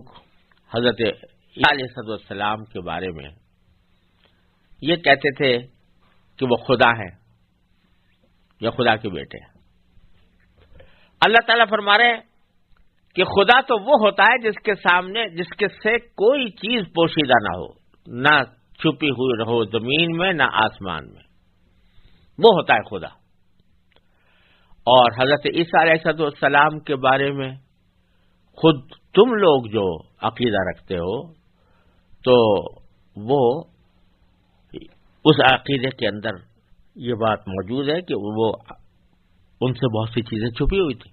حضرت عیسیٰ علیہ السلام کے بارے میں یہ کہتے تھے کہ وہ خدا ہیں یا خدا کے بیٹے ہیں. اللہ تعالیٰ فرما رہے ہیں کہ خدا تو وہ ہوتا ہے جس کے سامنے جس کے سے کوئی چیز پوشیدہ نہ ہو، نہ چھپی ہوئی رہو زمین میں نہ آسمان میں، وہ ہوتا ہے خدا. اور حضرت عیسیٰ علیہ السلام کے بارے میں خود تم لوگ جو عقیدہ رکھتے ہو تو وہ اس عقیدے کے اندر یہ بات موجود ہے کہ وہ ان سے بہت سی چیزیں چھپی ہوئی تھی.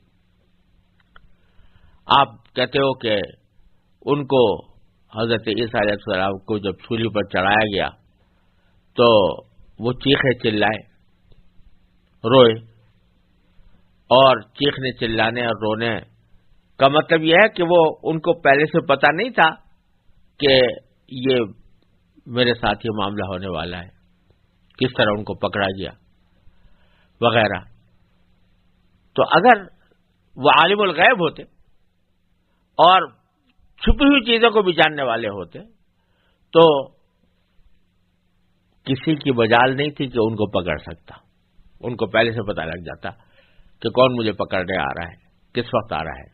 آپ کہتے ہو کہ ان کو حضرت عیسیٰ علیہ السلام کو جب سولی پر چڑھایا گیا تو وہ چیخے چلائے، روئے، اور چیخنے چلانے اور رونے کا مطلب یہ ہے کہ وہ ان کو پہلے سے پتہ نہیں تھا کہ یہ میرے ساتھ یہ معاملہ ہونے والا ہے، کس طرح ان کو پکڑا گیا وغیرہ. تو اگر وہ عالم الغیب ہوتے اور چھپی ہوئی چیزوں کو بھی جاننے والے ہوتے تو کسی کی مجال نہیں تھی کہ ان کو پکڑ سکتا. ان کو پہلے سے پتہ لگ جاتا کہ کون مجھے پکڑنے آ رہا ہے, کس وقت آ رہا ہے.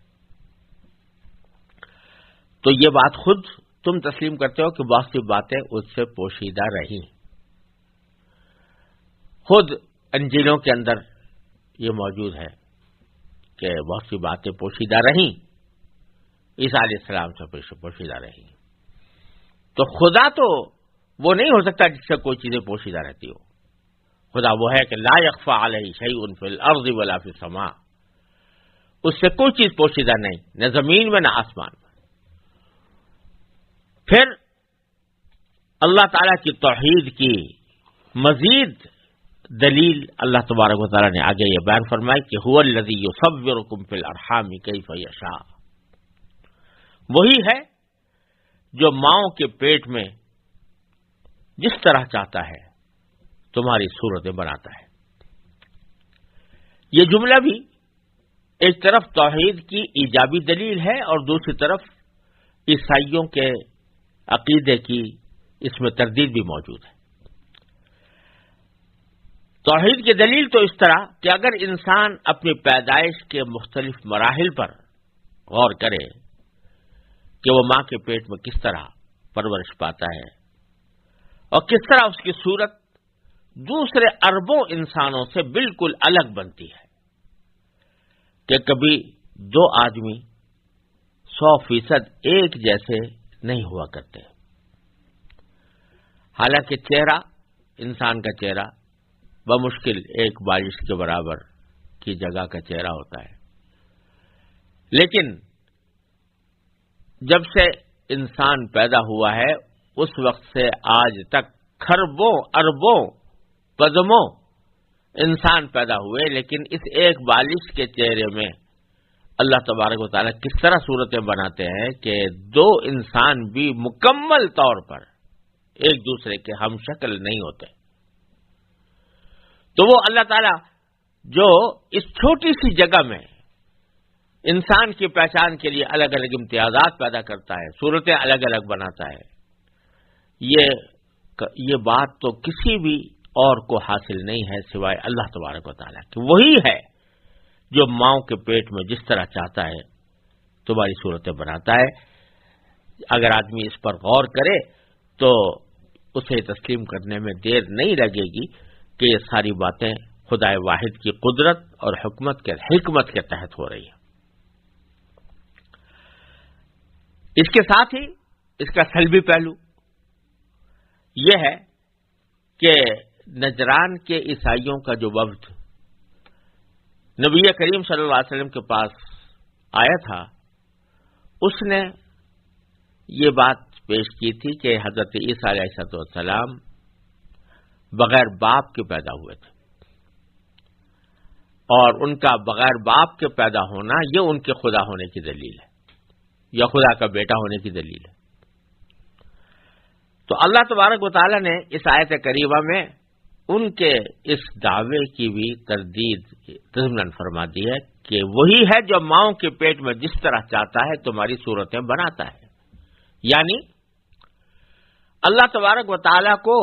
تو یہ بات خود تم تسلیم کرتے ہو کہ بہت سی باتیں اس سے پوشیدہ رہیں. خود انجیلوں کے اندر یہ موجود ہے کہ بہت سی باتیں پوشیدہ رہیں, عیسیٰ علیہ السلام سے پوشیدہ رہیں. تو خدا تو وہ نہیں ہو سکتا جس سے کوئی چیزیں پوشیدہ رہتی ہو. خدا وہ ہے کہ لا یخفی علیہ شیء فی الارض ولا فی السماء. اس سے کوئی چیز پوشیدہ نہیں, نہ زمین میں نہ آسمان میں. پھر اللہ تعالیٰ کی توحید کی مزید دلیل اللہ تبارک و تعالیٰ نے آگے یہ بیان فرمائی کہ هو الذی یصورکم فی الارحام کیف یشاء. وہی ہے جو ماؤں کے پیٹ میں جس طرح چاہتا ہے تمہاری صورتیں بناتا ہے. یہ جملہ بھی ایک طرف توحید کی ایجابی دلیل ہے اور دوسری طرف عیسائیوں کے عقیدے کی اس میں تردید بھی موجود ہے. توحید کی دلیل تو اس طرح کہ اگر انسان اپنی پیدائش کے مختلف مراحل پر غور کرے کہ وہ ماں کے پیٹ میں کس طرح پرورش پاتا ہے اور کس طرح اس کی صورت دوسرے اربوں انسانوں سے بالکل الگ بنتی ہے, کہ کبھی دو آدمی 100% ایک جیسے نہیں ہوا کرتے. حالانکہ چہرہ, انسان کا چہرہ بمشکل ایک بارش کے برابر کی جگہ کا چہرہ ہوتا ہے, لیکن جب سے انسان پیدا ہوا ہے اس وقت سے آج تک کھربوں اربوں قدموں انسان پیدا ہوئے, لیکن اس ایک بالش کے چہرے میں اللہ تبارک و تعالیٰ کس طرح صورتیں بناتے ہیں کہ دو انسان بھی مکمل طور پر ایک دوسرے کے ہم شکل نہیں ہوتے. تو وہ اللہ تعالیٰ جو اس چھوٹی سی جگہ میں انسان کی پہچان کے لیے الگ الگ امتیازات پیدا کرتا ہے, صورتیں الگ الگ بناتا ہے, یہ بات تو کسی بھی اور کو حاصل نہیں ہے سوائے اللہ تبارک و تعالیٰ کہ وہی ہے جو ماؤں کے پیٹ میں جس طرح چاہتا ہے تمہاری صورتیں بناتا ہے. اگر آدمی اس پر غور کرے تو اسے تسلیم کرنے میں دیر نہیں لگے گی کہ یہ ساری باتیں خدائے واحد کی قدرت اور حکمت کے تحت ہو رہی ہیں. اس کے ساتھ ہی اس کا سلبی پہلو یہ ہے کہ نجران کے عیسائیوں کا جو وفد نبی کریم صلی اللہ علیہ وسلم کے پاس آیا تھا, اس نے یہ بات پیش کی تھی کہ حضرت عیسیٰ علیہ السلام بغیر باپ کے پیدا ہوئے تھے, اور ان کا بغیر باپ کے پیدا ہونا یہ ان کے خدا ہونے کی دلیل ہے یا خدا کا بیٹا ہونے کی دلیل ہے. تو اللہ تبارک و تعالیٰ نے اس آیت کریمہ میں ان کے اس دعوے کی بھی تردید ضمن فرما دی ہے کہ وہی ہے جو ماؤں کے پیٹ میں جس طرح چاہتا ہے تمہاری صورتیں بناتا ہے. یعنی اللہ تبارک و تعالیٰ کو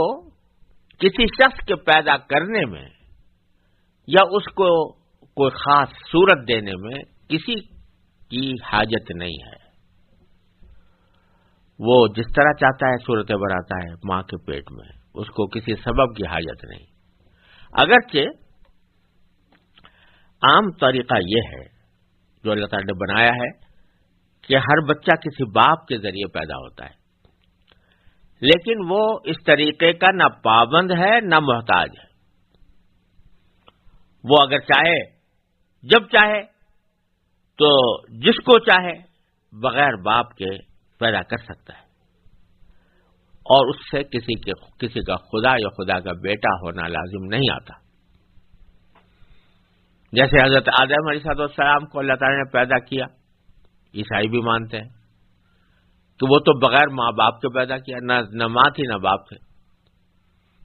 کسی شخص کے پیدا کرنے میں یا اس کو کوئی خاص صورت دینے میں کسی کی حاجت نہیں ہے. وہ جس طرح چاہتا ہے صورتیں بناتا ہے ماں کے پیٹ میں, اس کو کسی سبب کی حاجت نہیں. اگرچہ عام طریقہ یہ ہے جو اللہ تعالیٰ نے بنایا ہے کہ ہر بچہ کسی باپ کے ذریعے پیدا ہوتا ہے, لیکن وہ اس طریقے کا نہ پابند ہے نہ محتاج ہے. وہ اگر چاہے جب چاہے تو جس کو چاہے بغیر باپ کے پیدا کر سکتا ہے, اور اس سے کسی کا خدا یا خدا کا بیٹا ہونا لازم نہیں آتا. جیسے حضرت آدم علیہ السلام کو اللہ تعالیٰ نے پیدا کیا, عیسائی بھی مانتے ہیں کہ وہ تو بغیر ماں باپ کے پیدا کیا, نہ ماں تھی نہ باپ تھے,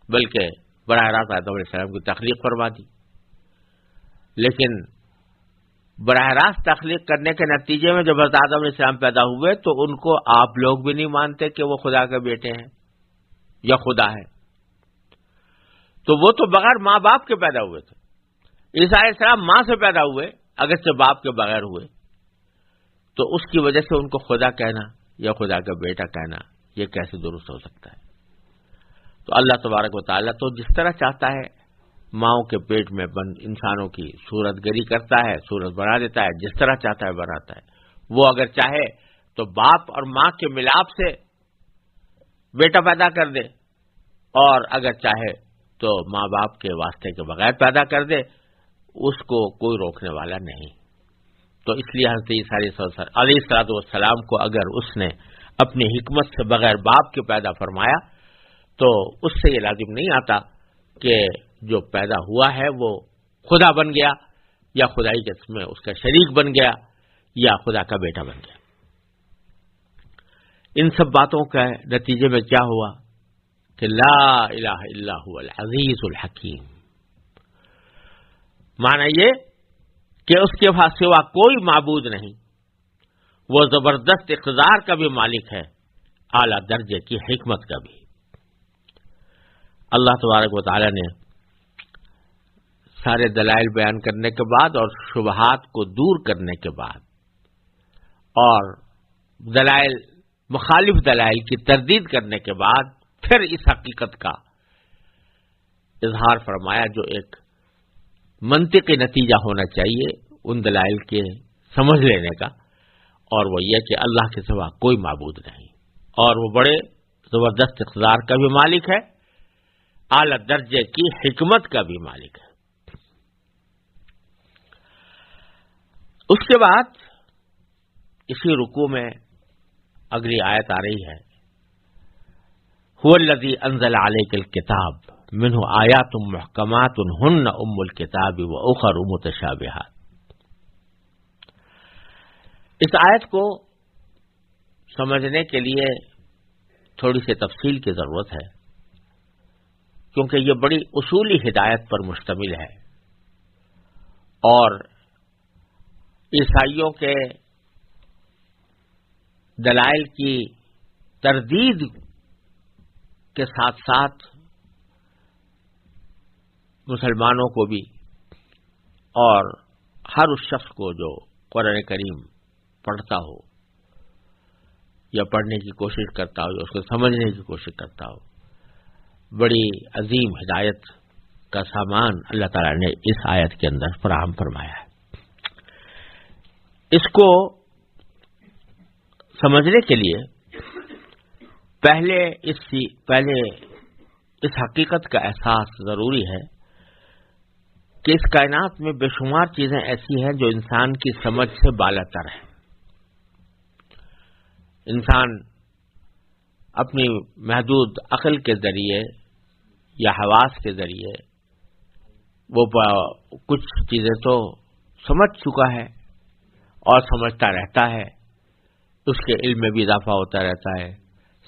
بلکہ براہ راست آدم علیہ السلام کی تخلیق فرما دی. لیکن براہ راست تخلیق کرنے کے نتیجے میں جب حضرت آدم علیہ السلام پیدا ہوئے تو ان کو آپ لوگ بھی نہیں مانتے کہ وہ خدا کے بیٹے ہیں یا خدا ہے، تو وہ تو بغیر ماں باپ کے پیدا ہوئے تھے. عیسیٰ علیہ السلام ماں سے پیدا ہوئے اگرچہ باپ کے بغیر ہوئے، تو اس کی وجہ سے ان کو خدا کہنا یا خدا کا بیٹا کہنا یہ کیسے درست ہو سکتا ہے؟ تو اللہ تبارک و تعالیٰ تو جس طرح چاہتا ہے ماؤں کے پیٹ میں بند انسانوں کی صورت گری کرتا ہے، صورت بنا دیتا ہے، جس طرح چاہتا ہے بناتا ہے. وہ اگر چاہے تو باپ اور ماں کے ملاپ سے بیٹا پیدا کر دے، اور اگر چاہے تو ماں باپ کے واسطے کے بغیر پیدا کر دے، اس کو کوئی روکنے والا نہیں. تو اس لیے حضرت عیسیٰ علیہ السلام کو اگر اس نے اپنی حکمت سے بغیر باپ کے پیدا فرمایا تو اس سے یہ لازم نہیں آتا کہ جو پیدا ہوا ہے وہ خدا بن گیا یا خدائی جسم میں اس کا شریک بن گیا یا خدا کا بیٹا بن گیا. ان سب باتوں کا نتیجے میں کیا ہوا کہ لا الہ الا هو العزیز الحکیم. معنی یہ کہ اس کے سوا کوئی معبود نہیں، وہ زبردست اقتدار کا بھی مالک ہے، اعلیٰ درجے کی حکمت کا بھی. اللہ تبارک و تعالی نے سارے دلائل بیان کرنے کے بعد اور شبہات کو دور کرنے کے بعد اور دلائل مخالف دلائل کی تردید کرنے کے بعد پھر اس حقیقت کا اظہار فرمایا جو ایک منطقی نتیجہ ہونا چاہیے ان دلائل کے سمجھ لینے کا، اور وہ یہ کہ اللہ کے سوا کوئی معبود نہیں، اور وہ بڑے زبردست اقتدار کا بھی مالک ہے، اعلی درجے کی حکمت کا بھی مالک ہے. اس کے بعد اسی رکوع میں اگلی آیت آ رہی ہے، هو الذی انزل علیک الکتاب منہ آیات محکمات ہن ام الکتاب واخر متشابہات. اس آیت کو سمجھنے کے لیے تھوڑی سی تفصیل کی ضرورت ہے، کیونکہ یہ بڑی اصولی ہدایت پر مشتمل ہے، اور عیسائیوں کے دلائل کی تردید کے ساتھ ساتھ مسلمانوں کو بھی اور ہر اس شخص کو جو قرآن کریم پڑھتا ہو یا پڑھنے کی کوشش کرتا ہو یا اس کو سمجھنے کی کوشش کرتا ہو، بڑی عظیم ہدایت کا سامان اللہ تعالیٰ نے اس آیت کے اندر فراہم فرمایا ہے. اس کو سمجھنے کے لیے پہلے اس حقیقت کا احساس ضروری ہے کہ اس کائنات میں بے شمار چیزیں ایسی ہیں جو انسان کی سمجھ سے بالاتر ہیں. انسان اپنی محدود عقل کے ذریعے یا حواس کے ذریعے وہ کچھ چیزیں تو سمجھ چکا ہے اور سمجھتا رہتا ہے، اس کے علم میں بھی اضافہ ہوتا رہتا ہے،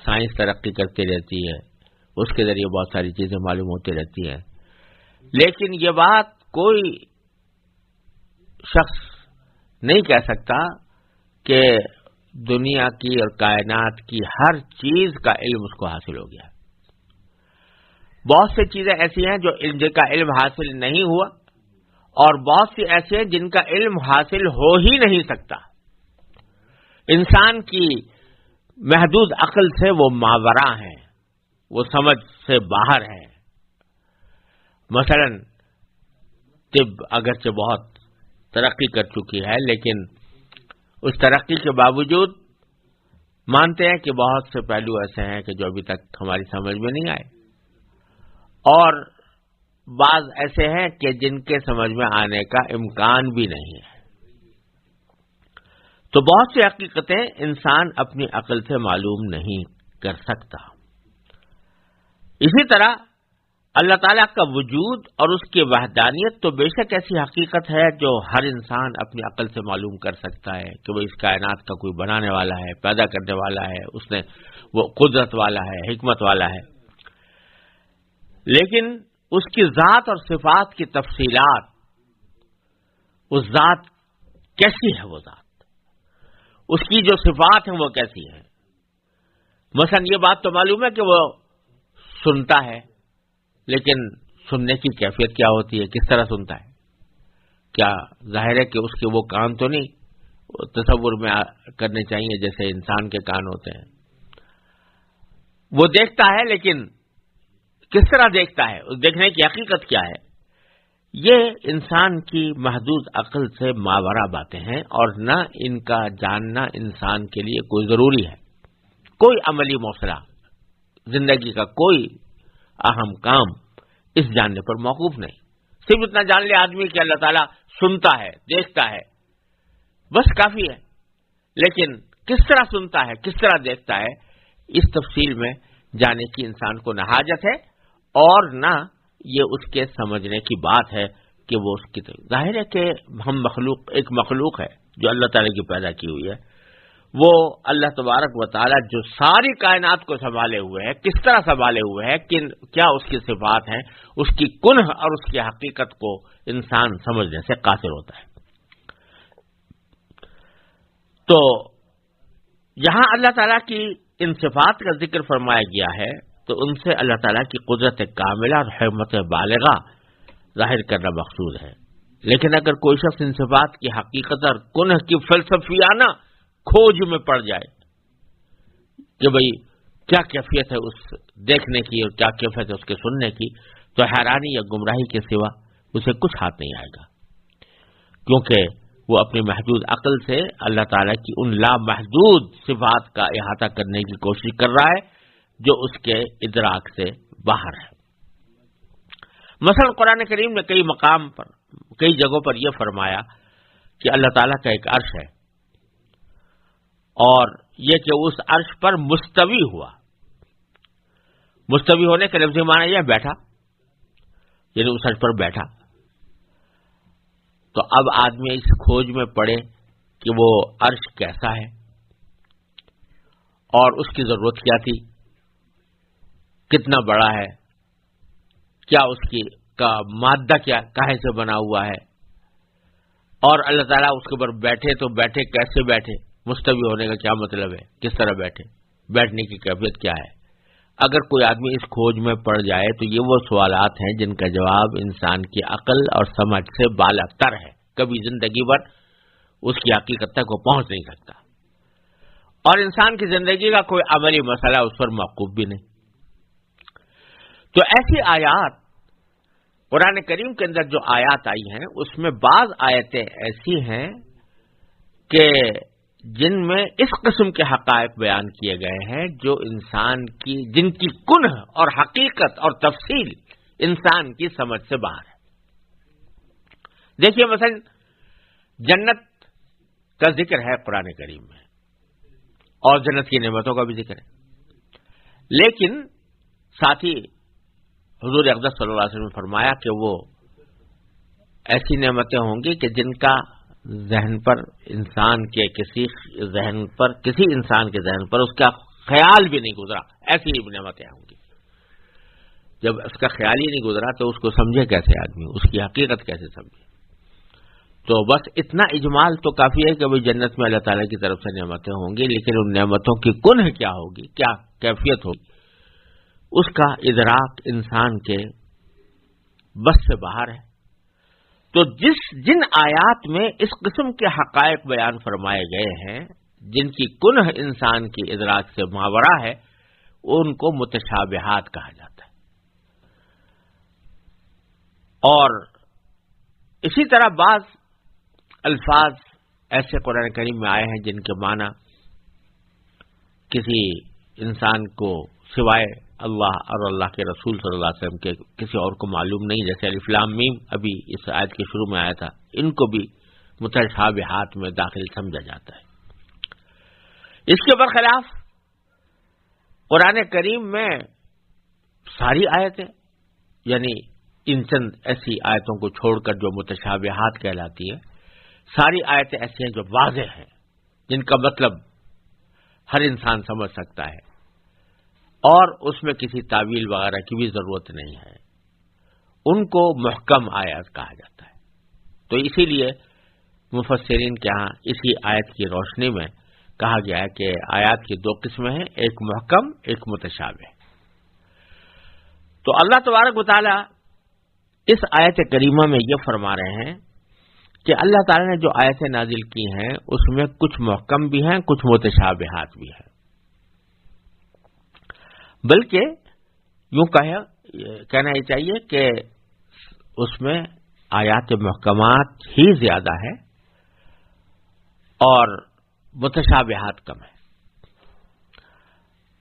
سائنس ترقی کرتی رہتی ہے، اس کے ذریعے بہت ساری چیزیں معلوم ہوتی رہتی ہیں. لیکن یہ بات کوئی شخص نہیں کہہ سکتا کہ دنیا کی اور کائنات کی ہر چیز کا علم اس کو حاصل ہو گیا. بہت سی چیزیں ایسی ہیں جن کا علم حاصل نہیں ہوا، اور بہت سی ایسی ہیں جن کا علم حاصل ہو ہی نہیں سکتا. انسان کی محدود عقل سے وہ ماورا ہیں، وہ سمجھ سے باہر ہیں. مثلا طب اگرچہ بہت ترقی کر چکی ہے، لیکن اس ترقی کے باوجود مانتے ہیں کہ بہت سے پہلو ایسے ہیں کہ جو ابھی تک ہماری سمجھ میں نہیں آئے، اور بعض ایسے ہیں کہ جن کے سمجھ میں آنے کا امکان بھی نہیں ہے. تو بہت سی حقیقتیں انسان اپنی عقل سے معلوم نہیں کر سکتا. اسی طرح اللہ تعالیٰ کا وجود اور اس کی وحدانیت تو بے شک ایسی حقیقت ہے جو ہر انسان اپنی عقل سے معلوم کر سکتا ہے کہ وہ اس کائنات کا کوئی بنانے والا ہے، پیدا کرنے والا ہے، اس نے وہ قدرت والا ہے، حکمت والا ہے. لیکن اس کی ذات اور صفات کی تفصیلات، اس ذات کیسی ہے وہ ذات، اس کی جو صفات ہیں وہ کیسی ہیں۔ مثلا یہ بات تو معلوم ہے کہ وہ سنتا ہے، لیکن سننے کی کیفیت کیا ہوتی ہے، کس طرح سنتا ہے؟ کیا ظاہر ہے کہ اس کے وہ کان تو نہیں تصور میں کرنے چاہیے جیسے انسان کے کان ہوتے ہیں؟ وہ دیکھتا ہے، لیکن کس طرح دیکھتا ہے، اس دیکھنے کی حقیقت کیا ہے؟ یہ انسان کی محدود عقل سے ماورا باتیں ہیں، اور نہ ان کا جاننا انسان کے لیے کوئی ضروری ہے۔ کوئی عملی مسئلہ، زندگی کا کوئی اہم کام اس جاننے پر موقوف نہیں۔ صرف اتنا جان لے آدمی کہ اللہ تعالیٰ سنتا ہے، دیکھتا ہے، بس کافی ہے۔ لیکن کس طرح سنتا ہے، کس طرح دیکھتا ہے، اس تفصیل میں جانے کی انسان کو نہ حاجت ہے، اور نہ یہ اس کے سمجھنے کی بات ہے کہ وہ اس کی ظاہر ہے کہ ہم ایک مخلوق ہے جو اللہ تعالیٰ کی پیدا کی ہوئی ہے، وہ اللہ تبارک و تعالیٰ جو ساری کائنات کو سنبھالے ہوئے ہے، کس طرح سنبھالے ہوئے ہے، کیا اس کی صفات ہیں، اس کی کنہ اور اس کی حقیقت کو انسان سمجھنے سے قاصر ہوتا ہے۔ تو یہاں اللہ تعالیٰ کی ان صفات کا ذکر فرمایا گیا ہے، تو ان سے اللہ تعالیٰ کی قدرت کاملہ اور حکمت بالغہ ظاہر کرنا مقصود ہے۔ لیکن اگر کوئی شخص ان صفات کی حقیقت اور کنہ کی فلسفیانہ کھوج میں پڑ جائے کہ بھئی کیا کیفیت ہے اس دیکھنے کی اور کیا کیفیت ہے اس کے سننے کی، تو حیرانی یا گمراہی کے سوا اسے کچھ ہاتھ نہیں آئے گا، کیونکہ وہ اپنی محدود عقل سے اللہ تعالیٰ کی ان لامحدود صفات کا احاطہ کرنے کی کوشش کر رہا ہے جو اس کے ادراک سے باہر ہے۔ مثلا قرآن کریم نے کئی مقام پر، کئی جگہوں پر یہ فرمایا کہ اللہ تعالیٰ کا ایک عرش ہے، اور یہ کہ اس عرش پر مستوی ہوا۔ مستوی ہونے کا لفظی معنی یہ بیٹھا، یعنی اس عرش پر بیٹھا۔ تو اب آدمی اس کھوج میں پڑے کہ وہ عرش کیسا ہے اور اس کی ضرورت کیا تھی، کتنا بڑا ہے، کیا اس کی کا مادہ کیا کہاں سے بنا ہوا ہے، اور اللہ تعالیٰ اس کے اوپر بیٹھے تو بیٹھے کیسے بیٹھے، مستوی ہونے کا کیا مطلب ہے، کس طرح بیٹھے، بیٹھنے کی کیفیت کیا ہے۔ اگر کوئی آدمی اس کھوج میں پڑ جائے تو یہ وہ سوالات ہیں جن کا جواب انسان کی عقل اور سمجھ سے بالغ تر ہے، کبھی زندگی بھر اس کی حقیقت تک وہ پہنچ نہیں سکتا، اور انسان کی زندگی کا کوئی عملی مسئلہ اس پر موقوف بھی نہیں۔ تو ایسی آیات قرآن کریم کے اندر جو آیات آئی ہیں، اس میں بعض آیتیں ایسی ہیں کہ جن میں اس قسم کے حقائق بیان کیے گئے ہیں جو انسان کی، جن کی کنہ اور حقیقت اور تفصیل انسان کی سمجھ سے باہر ہے۔ دیکھیے مثلا جنت کا ذکر ہے قرآن کریم میں، اور جنت کی نعمتوں کا بھی ذکر ہے، لیکن ساتھ ہی حضور اقدس صلی اللہ علیہ وسلم نے فرمایا کہ وہ ایسی نعمتیں ہوں گی کہ جن کا ذہن پر انسان کے کسی انسان کے ذہن پر اس کا خیال بھی نہیں گزرا، ایسی ہی نعمتیں ہوں گی۔ جب اس کا خیال ہی نہیں گزرا تو اس کو سمجھے کیسے آدمی، اس کی حقیقت کیسے سمجھے؟ تو بس اتنا اجمال تو کافی ہے کہ وہ جنت میں اللہ تعالیٰ کی طرف سے نعمتیں ہوں گی، لیکن ان نعمتوں کی کنہ کیا ہوگی، کیا کیفیت ہوگی، اس کا ادراک انسان کے بس سے باہر ہے۔ تو جن آیات میں اس قسم کے حقائق بیان فرمائے گئے ہیں جن کی کنہ انسان کی ادراک سے ماورا ہے، ان کو متشابہات کہا جاتا ہے۔ اور اسی طرح بعض الفاظ ایسے قرآن کریم میں آئے ہیں جن کے معنی کسی انسان کو سوائے اللہ اور اللہ کے رسول صلی اللہ علیہ وسلم کے کسی اور کو معلوم نہیں، جیسے الف لام میم ابھی اس آیت کے شروع میں آیا تھا، ان کو بھی متشابہات میں داخل سمجھا جاتا ہے۔ اس کے برخلاف قرآن کریم میں ساری آیتیں، یعنی ان چند ایسی آیتوں کو چھوڑ کر جو متشابہات کہلاتی ہیں، ساری آیتیں ایسی ہیں جو واضح ہیں، جن کا مطلب ہر انسان سمجھ سکتا ہے، اور اس میں کسی تعویل وغیرہ کی بھی ضرورت نہیں ہے، ان کو محکم آیات کہا جاتا ہے۔ تو اسی لیے مفسرین کے ہاں اسی آیت کی روشنی میں کہا گیا ہے کہ آیات کی دو قسمیں ہیں، ایک محکم ایک متشابہ۔ تو اللہ تبارک و تعالی اس آیت کریمہ میں یہ فرما رہے ہیں کہ اللہ تعالی نے جو آیتیں نازل کی ہیں اس میں کچھ محکم بھی ہیں، کچھ متشابہات بھی ہیں، بلکہ یوں کہنا یہ چاہیے کہ اس میں آیات محکمات ہی زیادہ ہے اور متشابہات کم ہے۔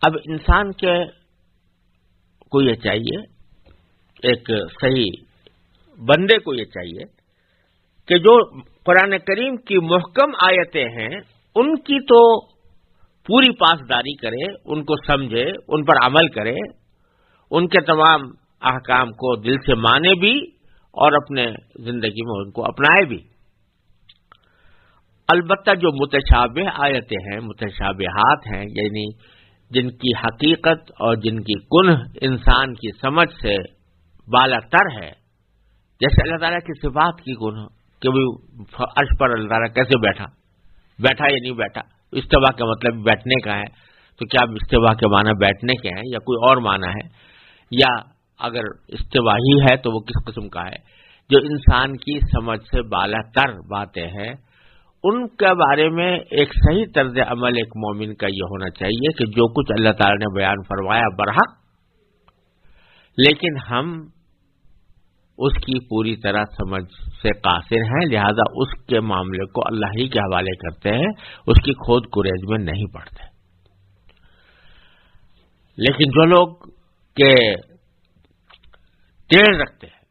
اب انسان کو یہ چاہیے، ایک صحیح بندے کو یہ چاہیے کہ جو قرآن کریم کی محکم آیتیں ہیں ان کی تو پوری پاسداری کرے، ان کو سمجھے، ان پر عمل کرے، ان کے تمام احکام کو دل سے مانے بھی اور اپنے زندگی میں ان کو اپنائے بھی۔ البتہ جو متشابہ آیتیں ہیں، متشابہات ہیں، یعنی جن کی حقیقت اور جن کی کنہ انسان کی سمجھ سے بالا تر ہے، جیسے اللہ تعالیٰ کی صفات کی کنہ کہ وہ عرش پر اللہ تعالیٰ کیسے بیٹھا یا نہیں بیٹھا، استوا کا مطلب بیٹھنے کا ہے، تو کیا استوا کے معنی بیٹھنے کے ہیں یا کوئی اور معنی ہے، یا اگر استوا ہی ہے تو وہ کس قسم کا ہے، جو انسان کی سمجھ سے بالا تر باتیں ہیں ان کے بارے میں ایک صحیح طرز عمل ایک مومن کا یہ ہونا چاہیے کہ جو کچھ اللہ تعالی نے بیان فرمایا برحق، لیکن ہم اس کی پوری طرح سمجھ سے قاصر ہیں، لہذا اس کے معاملے کو اللہ ہی کے حوالے کرتے ہیں، اس کی کھود کریز میں نہیں پڑتے۔ لیکن جو لوگ کہ ٹیڑھ رکھتے ہیں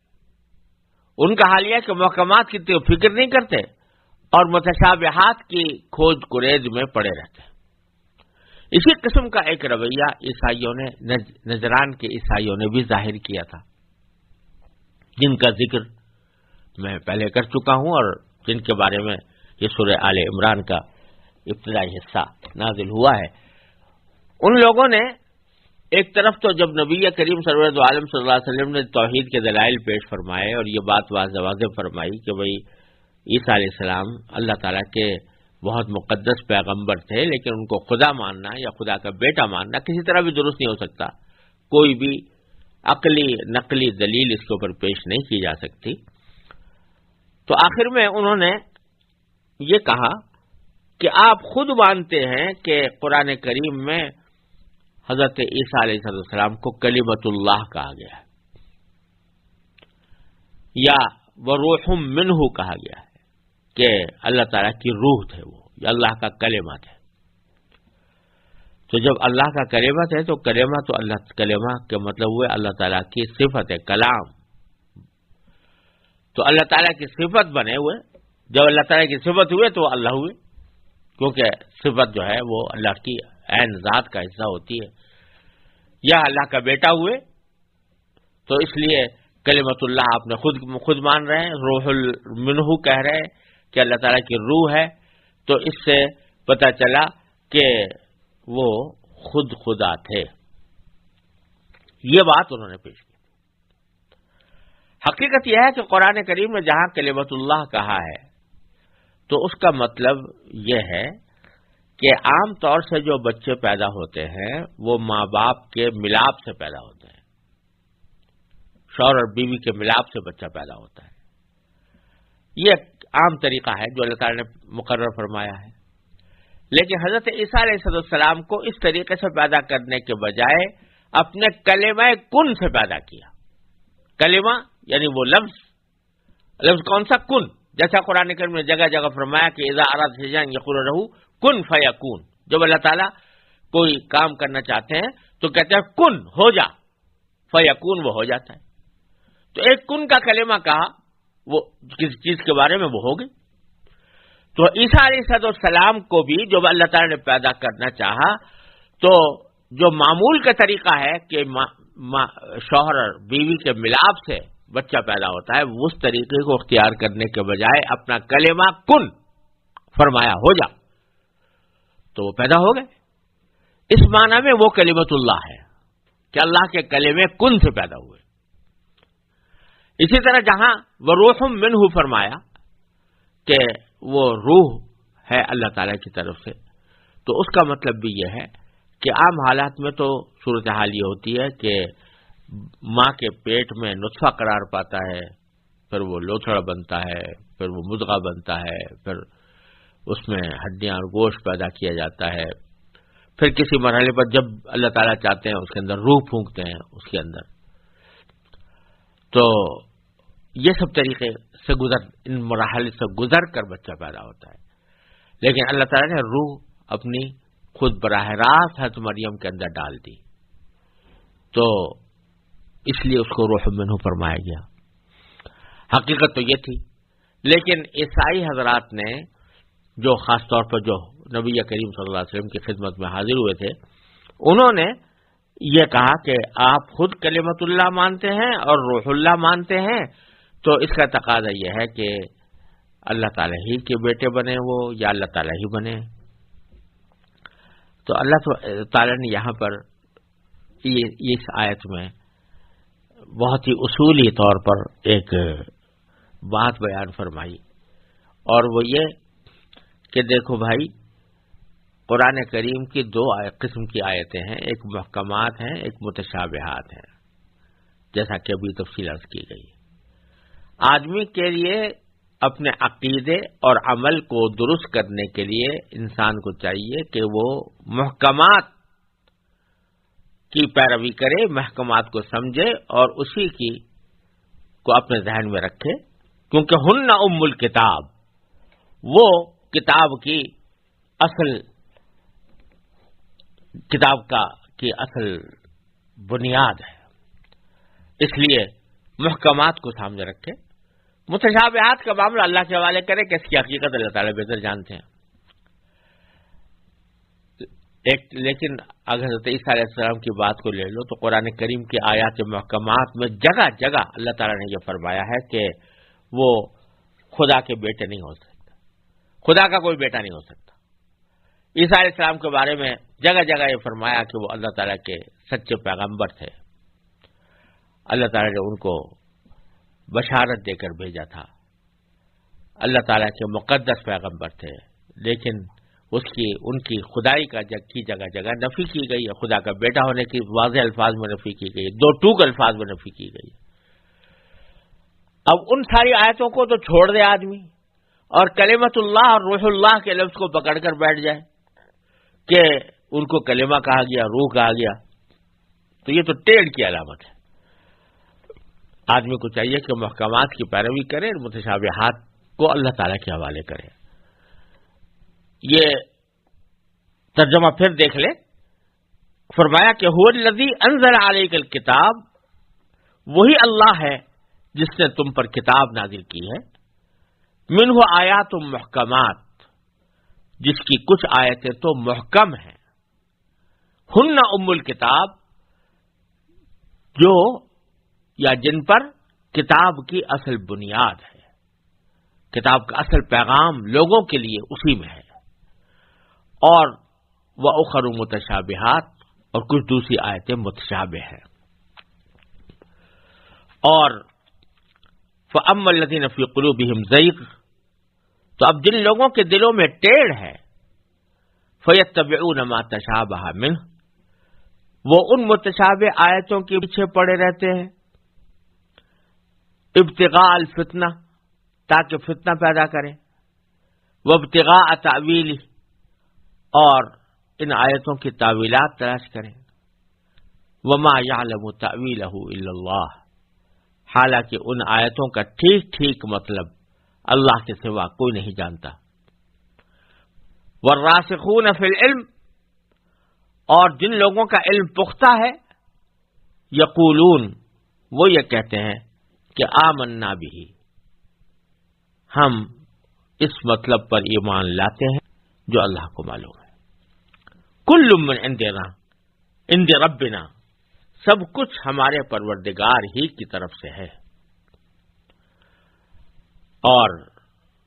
ان کا حال یہ ہے کہ محکمات کی فکر نہیں کرتے اور متشابہات کی کھوج کریز میں پڑے رہتے ہیں۔ اسی قسم کا ایک رویہ عیسائیوں نے، نجران کے عیسائیوں نے بھی ظاہر کیا تھا، جن کا ذکر میں پہلے کر چکا ہوں اور جن کے بارے میں یہ سورہ آل عمران کا ابتدائی حصہ نازل ہوا ہے۔ ان لوگوں نے ایک طرف تو جب نبی کریم سرور عالم صلی اللہ علیہ وسلم نے توحید کے دلائل پیش فرمائے اور یہ بات واضح فرمائی کہ بھئی عیسیٰ علیہ السلام اللہ تعالیٰ کے بہت مقدس پیغمبر تھے، لیکن ان کو خدا ماننا یا خدا کا بیٹا ماننا کسی طرح بھی درست نہیں ہو سکتا، کوئی بھی عقلی نقلی دلیل اس کے اوپر پیش نہیں کی جا سکتی۔ تو آخر میں انہوں نے یہ کہا کہ آپ خود مانتے ہیں کہ قرآن کریم میں حضرت عیسیٰ علیہ السلام کو کلمۃ اللہ کہا گیا ہے یا وروح منہ کہا گیا ہے کہ اللہ تعالیٰ کی روح تھے، وہ یا اللہ کا کلمہ تھے۔ تو جب اللہ کا کلمہ ہے تو کلمہ تو اللہ کلمہ کے مطلب ہوئے اللہ تعالیٰ کی صفت ہے، کلام۔ تو اللہ تعالیٰ کی صفت بنے ہوئے، جب اللہ تعالیٰ کی صفت ہوئے تو اللہ ہوئے، کیونکہ صفت جو ہے وہ اللہ کی عین ذات کا حصہ ہوتی ہے۔ یا اللہ کا بیٹا ہوئے تو اس لیے کلمۃ اللہ آپ نے خود مان رہے ہیں، روح منہ کہہ رہے ہیں کہ اللہ تعالیٰ کی روح ہے، تو اس سے پتہ چلا کہ وہ خود خدا تھے۔ یہ بات انہوں نے پیش کی۔ حقیقت یہ ہے کہ قرآن کریم میں جہاں کلمۃ اللہ کہا ہے تو اس کا مطلب یہ ہے کہ عام طور سے جو بچے پیدا ہوتے ہیں وہ ماں باپ کے ملاپ سے پیدا ہوتے ہیں، شوہر اور بیوی کے ملاپ سے بچہ پیدا ہوتا ہے۔ یہ عام طریقہ ہے جو اللہ تعالی نے مقرر فرمایا ہے، لیکن حضرت عیسیٰ علیہ السلام کو اس طریقے سے پیدا کرنے کے بجائے اپنے کلمہ کن سے پیدا کیا۔ کلمہ یعنی وہ لفظ کون سا؟ کن، جیسا قرآن کریم نے جگہ جگہ فرمایا کہ اذا اراد شیئا یقول له کن فیکون۔ جب اللہ تعالیٰ کوئی کام کرنا چاہتے ہیں تو کہتے ہیں کن، ہو جا، فیکون، وہ ہو جاتا ہے۔ تو ایک کن کا کلمہ کہا، وہ کسی چیز کے بارے میں وہ ہو گئی۔ تو عیسیٰ علیہ السلام کو بھی جب اللہ تعالیٰ نے پیدا کرنا چاہا تو جو معمول کا طریقہ ہے کہ شوہر اور بیوی کے ملاپ سے بچہ پیدا ہوتا ہے، اس طریقے کو اختیار کرنے کے بجائے اپنا کلمہ کن فرمایا، ہو جا، تو وہ پیدا ہو گئے۔ اس معنی میں وہ کلمۃ اللہ ہے کہ اللہ کے کلمے کن سے پیدا ہوئے۔ اسی طرح جہاں وروح منہ فرمایا کہ وہ روح ہے اللہ تعالیٰ کی طرف سے، تو اس کا مطلب بھی یہ ہے کہ عام حالات میں تو صورتحال یہ ہوتی ہے کہ ماں کے پیٹ میں نطفہ قرار پاتا ہے، پھر وہ لوتھڑا بنتا ہے، پھر وہ مضغہ بنتا ہے، پھر اس میں ہڈیاں اور گوشت پیدا کیا جاتا ہے، پھر کسی مرحلے پر جب اللہ تعالیٰ چاہتے ہیں اس کے اندر روح پھونکتے ہیں اس کے اندر. تو یہ سب طریقے سے ان مراحل سے گزر کر بچہ پیدا ہوتا ہے. لیکن اللہ تعالیٰ نے روح اپنی خود براہ راست حضرت مریم کے اندر ڈال دی، تو اس لیے اس کو روح منہ فرمایا گیا. حقیقت تو یہ تھی، لیکن عیسائی حضرات نے جو خاص طور پر جو نبی کریم صلی اللہ علیہ وسلم کی خدمت میں حاضر ہوئے تھے، انہوں نے یہ کہا کہ آپ خود کلمت اللہ مانتے ہیں اور روح اللہ مانتے ہیں، تو اس کا تقاضا یہ ہے کہ اللہ تعالیٰ ہی کے بیٹے بنے وہ، یا اللہ تعالیٰ ہی بنے. تو اللہ تعالیٰ نے یہاں پر اس آیت میں بہت ہی اصولی طور پر ایک بات بیان فرمائی، اور وہ یہ کہ دیکھو بھائی، قرآن کریم کی دو قسم کی آیتیں ہیں، ایک محکمات ہیں، ایک متشابہات ہیں، جیسا کہ ابھی تفصیل عرض کی گئی. آدمی کے لیے اپنے عقیدے اور عمل کو درست کرنے کے لیے انسان کو چاہیے کہ وہ محکمات کی پیروی کرے، محکمات کو سمجھے اور اسی کی کو اپنے ذہن میں رکھے، کیونکہ ہن ام الکتاب، وہ کتاب کی اصل کی اصل بنیاد ہے. اس لیے محکمات کو سامنے رکھے، متشابہات کا معاملہ اللہ کے حوالے کرے کہ اس کی حقیقت اللہ تعالیٰ بہتر جانتے ہیں. لیکن اگر حضرت عیسیٰ علیہ السلام کی بات کو لے لو تو قرآن کریم کے آیات محکمات میں جگہ جگہ اللہ تعالیٰ نے یہ فرمایا ہے کہ وہ خدا کے بیٹے نہیں ہو سکتا، خدا کا کوئی بیٹا نہیں ہو سکتا. عیسیٰ علیہ السلام کے بارے میں جگہ جگہ یہ فرمایا کہ وہ اللہ تعالیٰ کے سچے پیغمبر تھے، اللہ تعالیٰ نے ان کو بشارت دے کر بھیجا تھا، اللہ تعالیٰ کے مقدس پیغمبر تھے، لیکن ان کی خدائی کا کی جگہ جگہ نفی کی گئی ہے، خدا کا بیٹا ہونے کی واضح الفاظ میں نفی کی گئی ہے، دو ٹوک الفاظ میں نفی کی گئی ہے. اب ان ساری آیتوں کو تو چھوڑ دے آدمی اور کلمت اللہ اور روح اللہ کے لفظ کو پکڑ کر بیٹھ جائے کہ ان کو کلمہ کہا گیا، روح کہا گیا، تو یہ تو ٹیڑھ کی علامت ہے. آدمی کو چاہیے کہ محکمات کی پیروی کرے، متشابہات کو اللہ تعالیٰ کے حوالے کرے. یہ ترجمہ پھر دیکھ لے، فرمایا کہ هو الذی انزل علیک الکتاب، وہی اللہ ہے جس نے تم پر کتاب نازل کی ہے، منہ آیات محکمات، جس کی کچھ آیتیں تو محکم ہیں، ہن ام الکتاب، جو یا جن پر کتاب کی اصل بنیاد ہے، کتاب کا اصل پیغام لوگوں کے لیے اسی میں ہے. اور وَأُخَرُ متشابہات، اور کچھ دوسری آیتیں متشابہ ہیں. اور فَأَمَّا الَّذِينَ فِي قُلُوبِهِمْ زَيْغٌ، تو اب جن لوگوں کے دلوں میں ٹیڑھ ہے، فَيَتَّبِعُونَ مَا تَشَابَهَ مِنْهُ، وہ ان متشابہ آیتوں کے پیچھے پڑے رہتے ہیں، ابتغاء الفتنہ، تاکہ فتنہ پیدا کریں، وابتغاء تأویلہ، اور ان آیتوں کی تعویلات تلاش کریں، وما یعلم تأویلہ الا اللہ، حالانکہ ان آیتوں کا ٹھیک ٹھیک مطلب اللہ کے سوا کوئی نہیں جانتا. والراسخون فی العلم، اور جن لوگوں کا علم پختہ ہے، یقولون، وہ یہ کہتے ہیں کہ آمنا بھی، ہم اس مطلب پر ایمان لاتے ہیں جو اللہ کو معلوم ہے. کل من عند ربنا، سب کچھ ہمارے پروردگار ہی کی طرف سے ہے. اور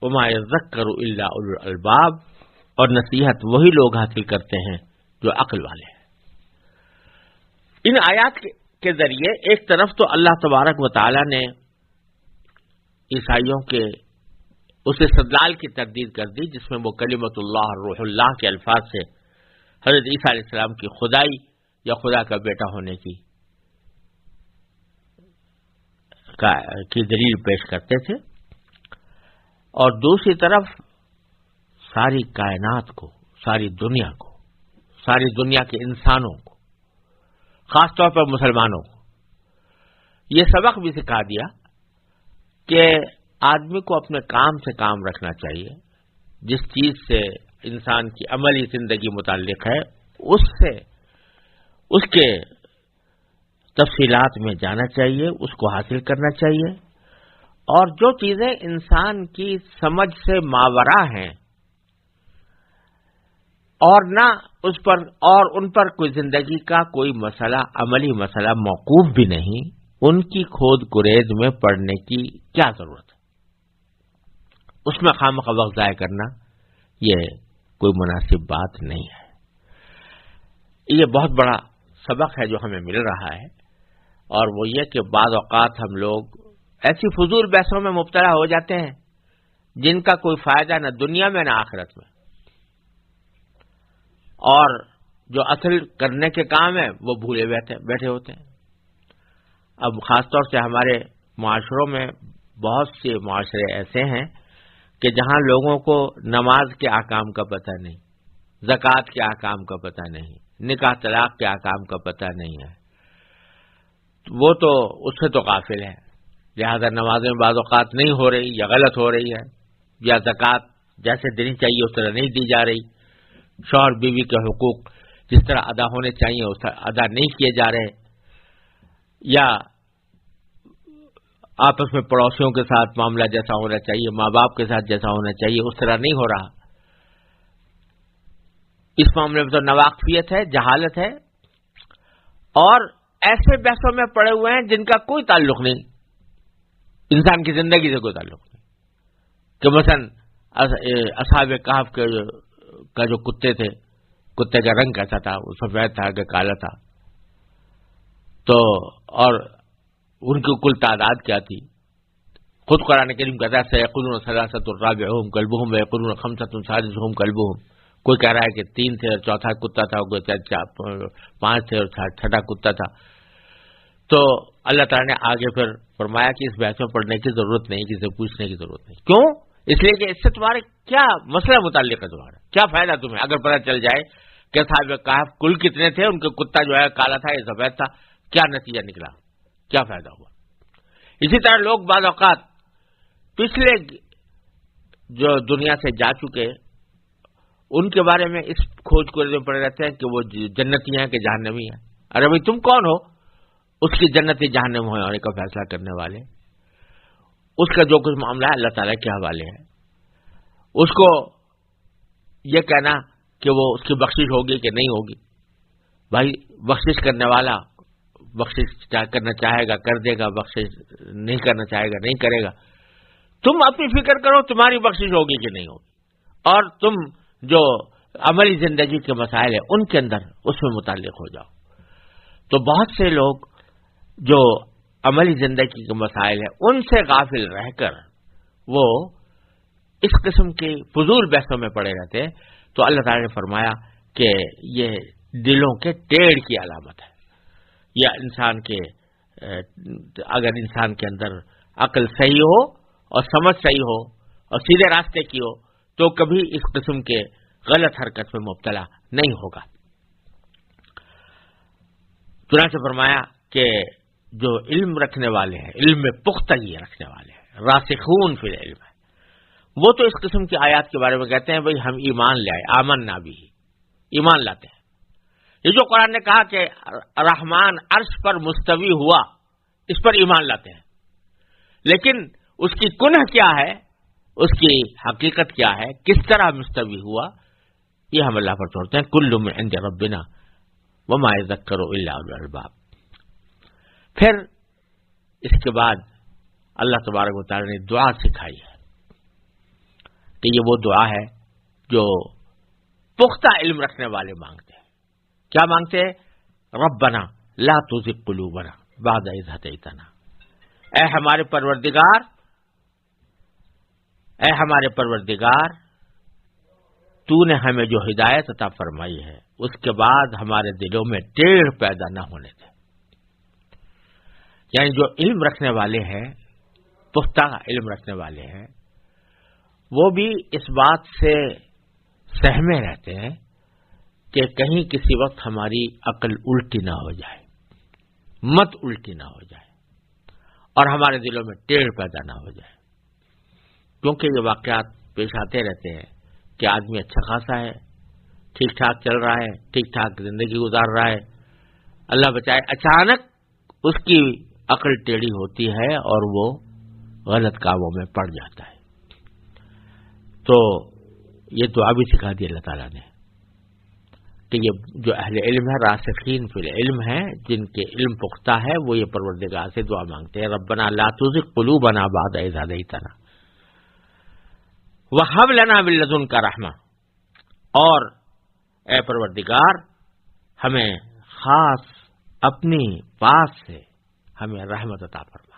وما یذکر الا اولو الالباب، اور نصیحت وہی لوگ حاصل کرتے ہیں جو عقل والے ہیں. ان آیات کے ذریعے ایک طرف تو اللہ تبارک و تعالی نے عیسائیوں کے اس استدلال کی تردید کر دی جس میں وہ کلمت اللہ اور روح اللہ کے الفاظ سے حضرت عیسیٰ علیہ السلام کی خدائی یا خدا کا بیٹا ہونے کی دلیل پیش کرتے تھے، اور دوسری طرف ساری کائنات کو، ساری دنیا کو، ساری دنیا کے انسانوں کو، خاص طور پر مسلمانوں کو یہ سبق بھی سکھا دیا کہ آدمی کو اپنے کام سے کام رکھنا چاہیے، جس چیز سے انسان کی عملی زندگی متعلق ہے اس سے اس کے تفصیلات میں جانا چاہیے، اس کو حاصل کرنا چاہیے، اور جو چیزیں انسان کی سمجھ سے ماورا ہیں اور نہ اس پر اور ان پر کوئی زندگی کا کوئی مسئلہ، عملی مسئلہ موقوف بھی نہیں، ان کی کھود کریز میں پڑنے کی کیا ضرورت ہے؟ اس میں خامخواہ وقت ضائع کرنا یہ کوئی مناسب بات نہیں ہے۔ یہ بہت بڑا سبق ہے جو ہمیں مل رہا ہے، اور وہ یہ کہ بعض اوقات ہم لوگ ایسی فضول بحثوں میں مبتلا ہو جاتے ہیں جن کا کوئی فائدہ نہ دنیا میں نہ آخرت میں، اور جو اصل کرنے کے کام ہے وہ بھولے بیٹھے ہوتے ہیں۔ اب خاص طور سے ہمارے معاشروں میں بہت سے معاشرے ایسے ہیں کہ جہاں لوگوں کو نماز کے احکام کا پتہ نہیں، زکوٰۃ کے احکام کا پتہ نہیں، نکاح طلاق کے احکام کا پتہ نہیں ہے، وہ تو اس سے تو غافل ہے، لہذا نمازیں بعض اوقات نہیں ہو رہی یا غلط ہو رہی ہے، یا زکوٰۃ جیسے دینی چاہیے اس طرح نہیں دی جا رہی، شوہر بیوی کے حقوق جس طرح ادا ہونے چاہیے اس طرح ادا نہیں کیے جا رہے، یا آپس میں پڑوسیوں کے ساتھ معاملہ جیسا ہونا چاہیے، ماں باپ کے ساتھ جیسا ہونا چاہیے اس طرح نہیں ہو رہا۔ اس معاملے میں تو ناواقفیت ہے، جہالت ہے، اور ایسے بحثوں میں پڑے ہوئے ہیں جن کا کوئی تعلق نہیں، انسان کی زندگی سے کوئی تعلق نہیں، کہ مثلا اصحاب کہف کا جو کتے تھے، کتے کا رنگ کیسا تھا، وہ سفید تھا کہ کالا تھا، تو اور ان کی کل تعداد کیا تھی؟ خود قرآن کریم کہتا ہے سیقولون ثلاثۃ رابعہم کلبہم ویقولون خمسۃ سادسہم کلبہم، کوئی کہہ رہا ہے کہ 3 تھے اور چوتھا کتا تھا، کوئی 5 تھے اور چھٹا کتا تھا۔ تو اللہ تعالیٰ نے آگے پھر فرمایا کہ اس بحث میں پڑھنے کی ضرورت نہیں، کسی سے پوچھنے کی ضرورت نہیں۔ کیوں؟ اس لیے کہ اس سے تمہارے کیا مسئلہ متعلق ہے، تمہارا کیا فائدہ تمہیں اگر پتہ چل جائے کہ صاحب کہف کل کتنے تھے، ان کا کتا جو ہے کالا تھا یا سفید تھا، کیا نتیجہ نکلا، کیا فائدہ ہوا؟ اسی طرح لوگ بعض اوقات پچھلے جو دنیا سے جا چکے ان کے بارے میں اس کھوج کو پڑے رہتے ہیں کہ وہ جنتی ہیں کہ جہنمی ہیں۔ ارے بھائی تم کون ہو اس کی جنتی جہنم ہونے کا فیصلہ کرنے والے؟ اس کا جو کچھ معاملہ ہے اللہ تعالیٰ کے حوالے ہے۔ اس کو یہ کہنا کہ وہ اس کی بخشش ہوگی کہ نہیں ہوگی، بھائی بخشش کرنے والا بخشش کرنا چاہے گا کر دے گا، بخشش نہیں کرنا چاہے گا نہیں کرے گا۔ تم اپنی فکر کرو تمہاری بخشش ہوگی کہ نہیں ہوگی، اور تم جو عملی زندگی کے مسائل ہیں ان کے اندر اس میں متعلق ہو جاؤ۔ تو بہت سے لوگ جو عملی زندگی کے مسائل ہیں ان سے غافل رہ کر وہ اس قسم کی فضول بحثوں میں پڑے رہتے ہیں، تو اللہ تعالی نے فرمایا کہ یہ دلوں کے ٹیڑھ کی علامت ہے، یا انسان کے اگر انسان کے اندر عقل صحیح ہو اور سمجھ صحیح ہو اور سیدھے راستے کی ہو تو کبھی اس قسم کے غلط حرکت میں مبتلا نہیں ہوگا۔ چنانچہ فرمایا کہ جو علم رکھنے والے ہیں، علم میں پختگی رکھنے والے ہیں، راسخون فی العلم ہے، وہ تو اس قسم کی آیات کے بارے میں کہتے ہیں بھئی ہم ایمان لے آئے، آمنا بھی، ایمان لاتے ہیں۔ یہ جو قرآن نے کہا کہ رحمان عرش پر مستوی ہوا، اس پر ایمان لاتے ہیں، لیکن اس کی کنہ کیا ہے، اس کی حقیقت کیا ہے، کس طرح مستوی ہوا، یہ ہم اللہ پر چھوڑتے ہیں۔ کل من عند ربنا وما یذکر الا اولو الالباب۔ پھر اس کے بعد اللہ تبارک و تعالی نے دعا سکھائی ہے کہ یہ وہ دعا ہے جو پختہ علم رکھنے والے مانگتے ہیں۔ کیا مانگتے ہیں؟ ربنا لا تزغ قلوبنا بعد اذ ہدیتنا، اے ہمارے پروردگار اے ہمارے پروردگار، تو نے ہمیں جو ہدایت عطا فرمائی ہے اس کے بعد ہمارے دلوں میں ٹیڑھ پیدا نہ ہونے دے۔ یعنی جو علم رکھنے والے ہیں، پختہ علم رکھنے والے ہیں، وہ بھی اس بات سے سہمے رہتے ہیں کہ کہیں کسی وقت ہماری عقل الٹی نہ ہو جائے، مت الٹی نہ ہو جائے اور ہمارے دلوں میں ٹیڑھ پیدا نہ ہو جائے، کیونکہ یہ واقعات پیش آتے رہتے ہیں کہ آدمی اچھا خاصا ہے، ٹھیک ٹھاک چل رہا ہے، ٹھیک ٹھاک زندگی گزار رہا ہے، اللہ بچائے اچانک اس کی عقل ٹیڑھی ہوتی ہے اور وہ غلط کاموں میں پڑ جاتا ہے۔ تو یہ دعا بھی سکھا دی اللہ تعالیٰ نے کہ یہ جو اہل علم ہے، راسخین فی العلم ہیں، جن کے علم پختہ ہے، وہ یہ پروردگار سے دعا مانگتے ہیں، ربنا لا تزغ قلوبنا بعد اذ ہدیتنا وہب لنا من لدنک رحمہ، اور اے پروردگار ہمیں خاص اپنی پاس سے ہمیں رحمت عطا فرما،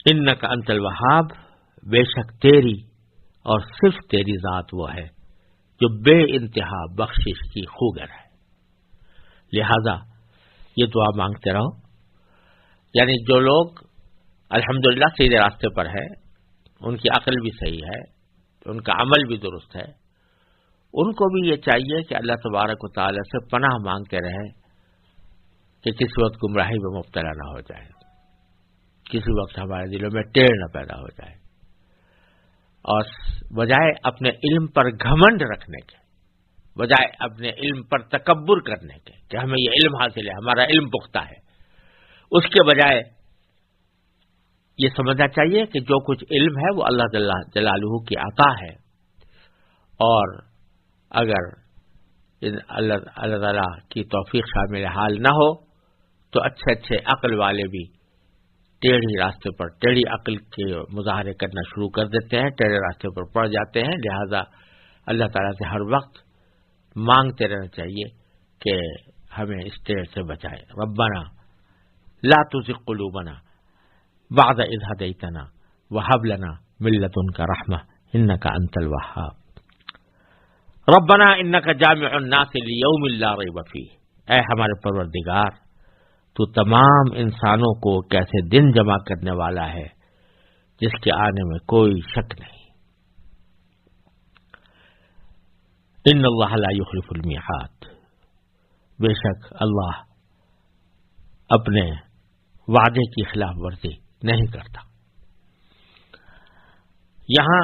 انک انت الوہاب، بے شک تیری اور صرف تیری ذات وہ ہے جو بے انتہا بخشش کی خوگر ہے، لہذا یہ دعا مانگتے رہو۔ یعنی جو لوگ الحمدللہ سیدھے راستے پر ہے، ان کی عقل بھی صحیح ہے، ان کا عمل بھی درست ہے، ان کو بھی یہ چاہیے کہ اللہ تبارک و تعالی سے پناہ مانگتے رہے کہ کسی وقت گمراہی میں مبتلا نہ ہو جائے، کسی وقت ہمارے دلوں میں ٹیڑھ نہ پیدا ہو جائے، اور بجائے اپنے علم پر گھمنڈ رکھنے کے، بجائے اپنے علم پر تکبر کرنے کے کہ ہمیں یہ علم حاصل ہے، ہمارا علم پختہ ہے، اس کے بجائے یہ سمجھنا چاہیے کہ جو کچھ علم ہے وہ اللہ جل جلالہ کی عطا ہے، اور اگر اللہ تعالیٰ کی توفیق شامل حال نہ ہو تو اچھے اچھے عقل والے بھی ٹیڑھی راستے پر، ٹیڑھی عقل کے مظاہرے کرنا شروع کر دیتے ہیں، ٹیڑھے راستے پر پڑ جاتے ہیں۔ لہذا اللہ تعالیٰ سے ہر وقت مانگتے رہنا چاہیے کہ ہمیں اس ٹیڑھ سے بچائے۔ ربنا لا تزغ قلوبنا بعد اذ ہدیتنا وہب لنا من لدنک رحمہ انک انت الوہاب۔ ربنا انک جامع الناس لیوم لا ریب فیہ، اے ہمارے پروردگار تو تمام انسانوں کو کیسے دن جمع کرنے والا ہے جس کے آنے میں کوئی شک نہیں۔ ان اللہ لا یخلف المیعاد، بے شک اللہ اپنے وعدے کی خلاف ورزی نہیں کرتا۔ یہاں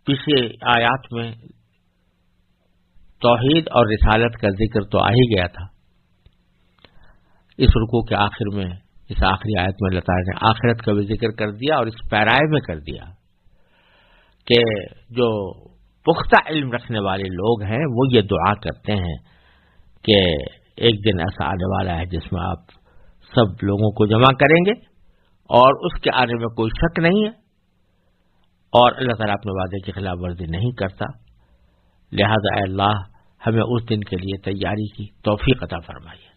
پچھلے آیات میں توحید اور رسالت کا ذکر تو آ ہی گیا تھا، اس رکوع کے آخر میں، اس آخری آیت میں اللہ تعالیٰ نے آخرت کا بھی ذکر کر دیا اور اس پیرائے میں کر دیا کہ جو پختہ علم رکھنے والے لوگ ہیں وہ یہ دعا کرتے ہیں کہ ایک دن ایسا آنے والا ہے جس میں آپ سب لوگوں کو جمع کریں گے اور اس کے آنے میں کوئی شک نہیں ہے، اور اللہ تعالیٰ اپنے وعدے کی خلاف ورزی نہیں کرتا، لہذا اے اللہ ہمیں اس دن کے لیے تیاری کی توفیق عطا فرمائیے۔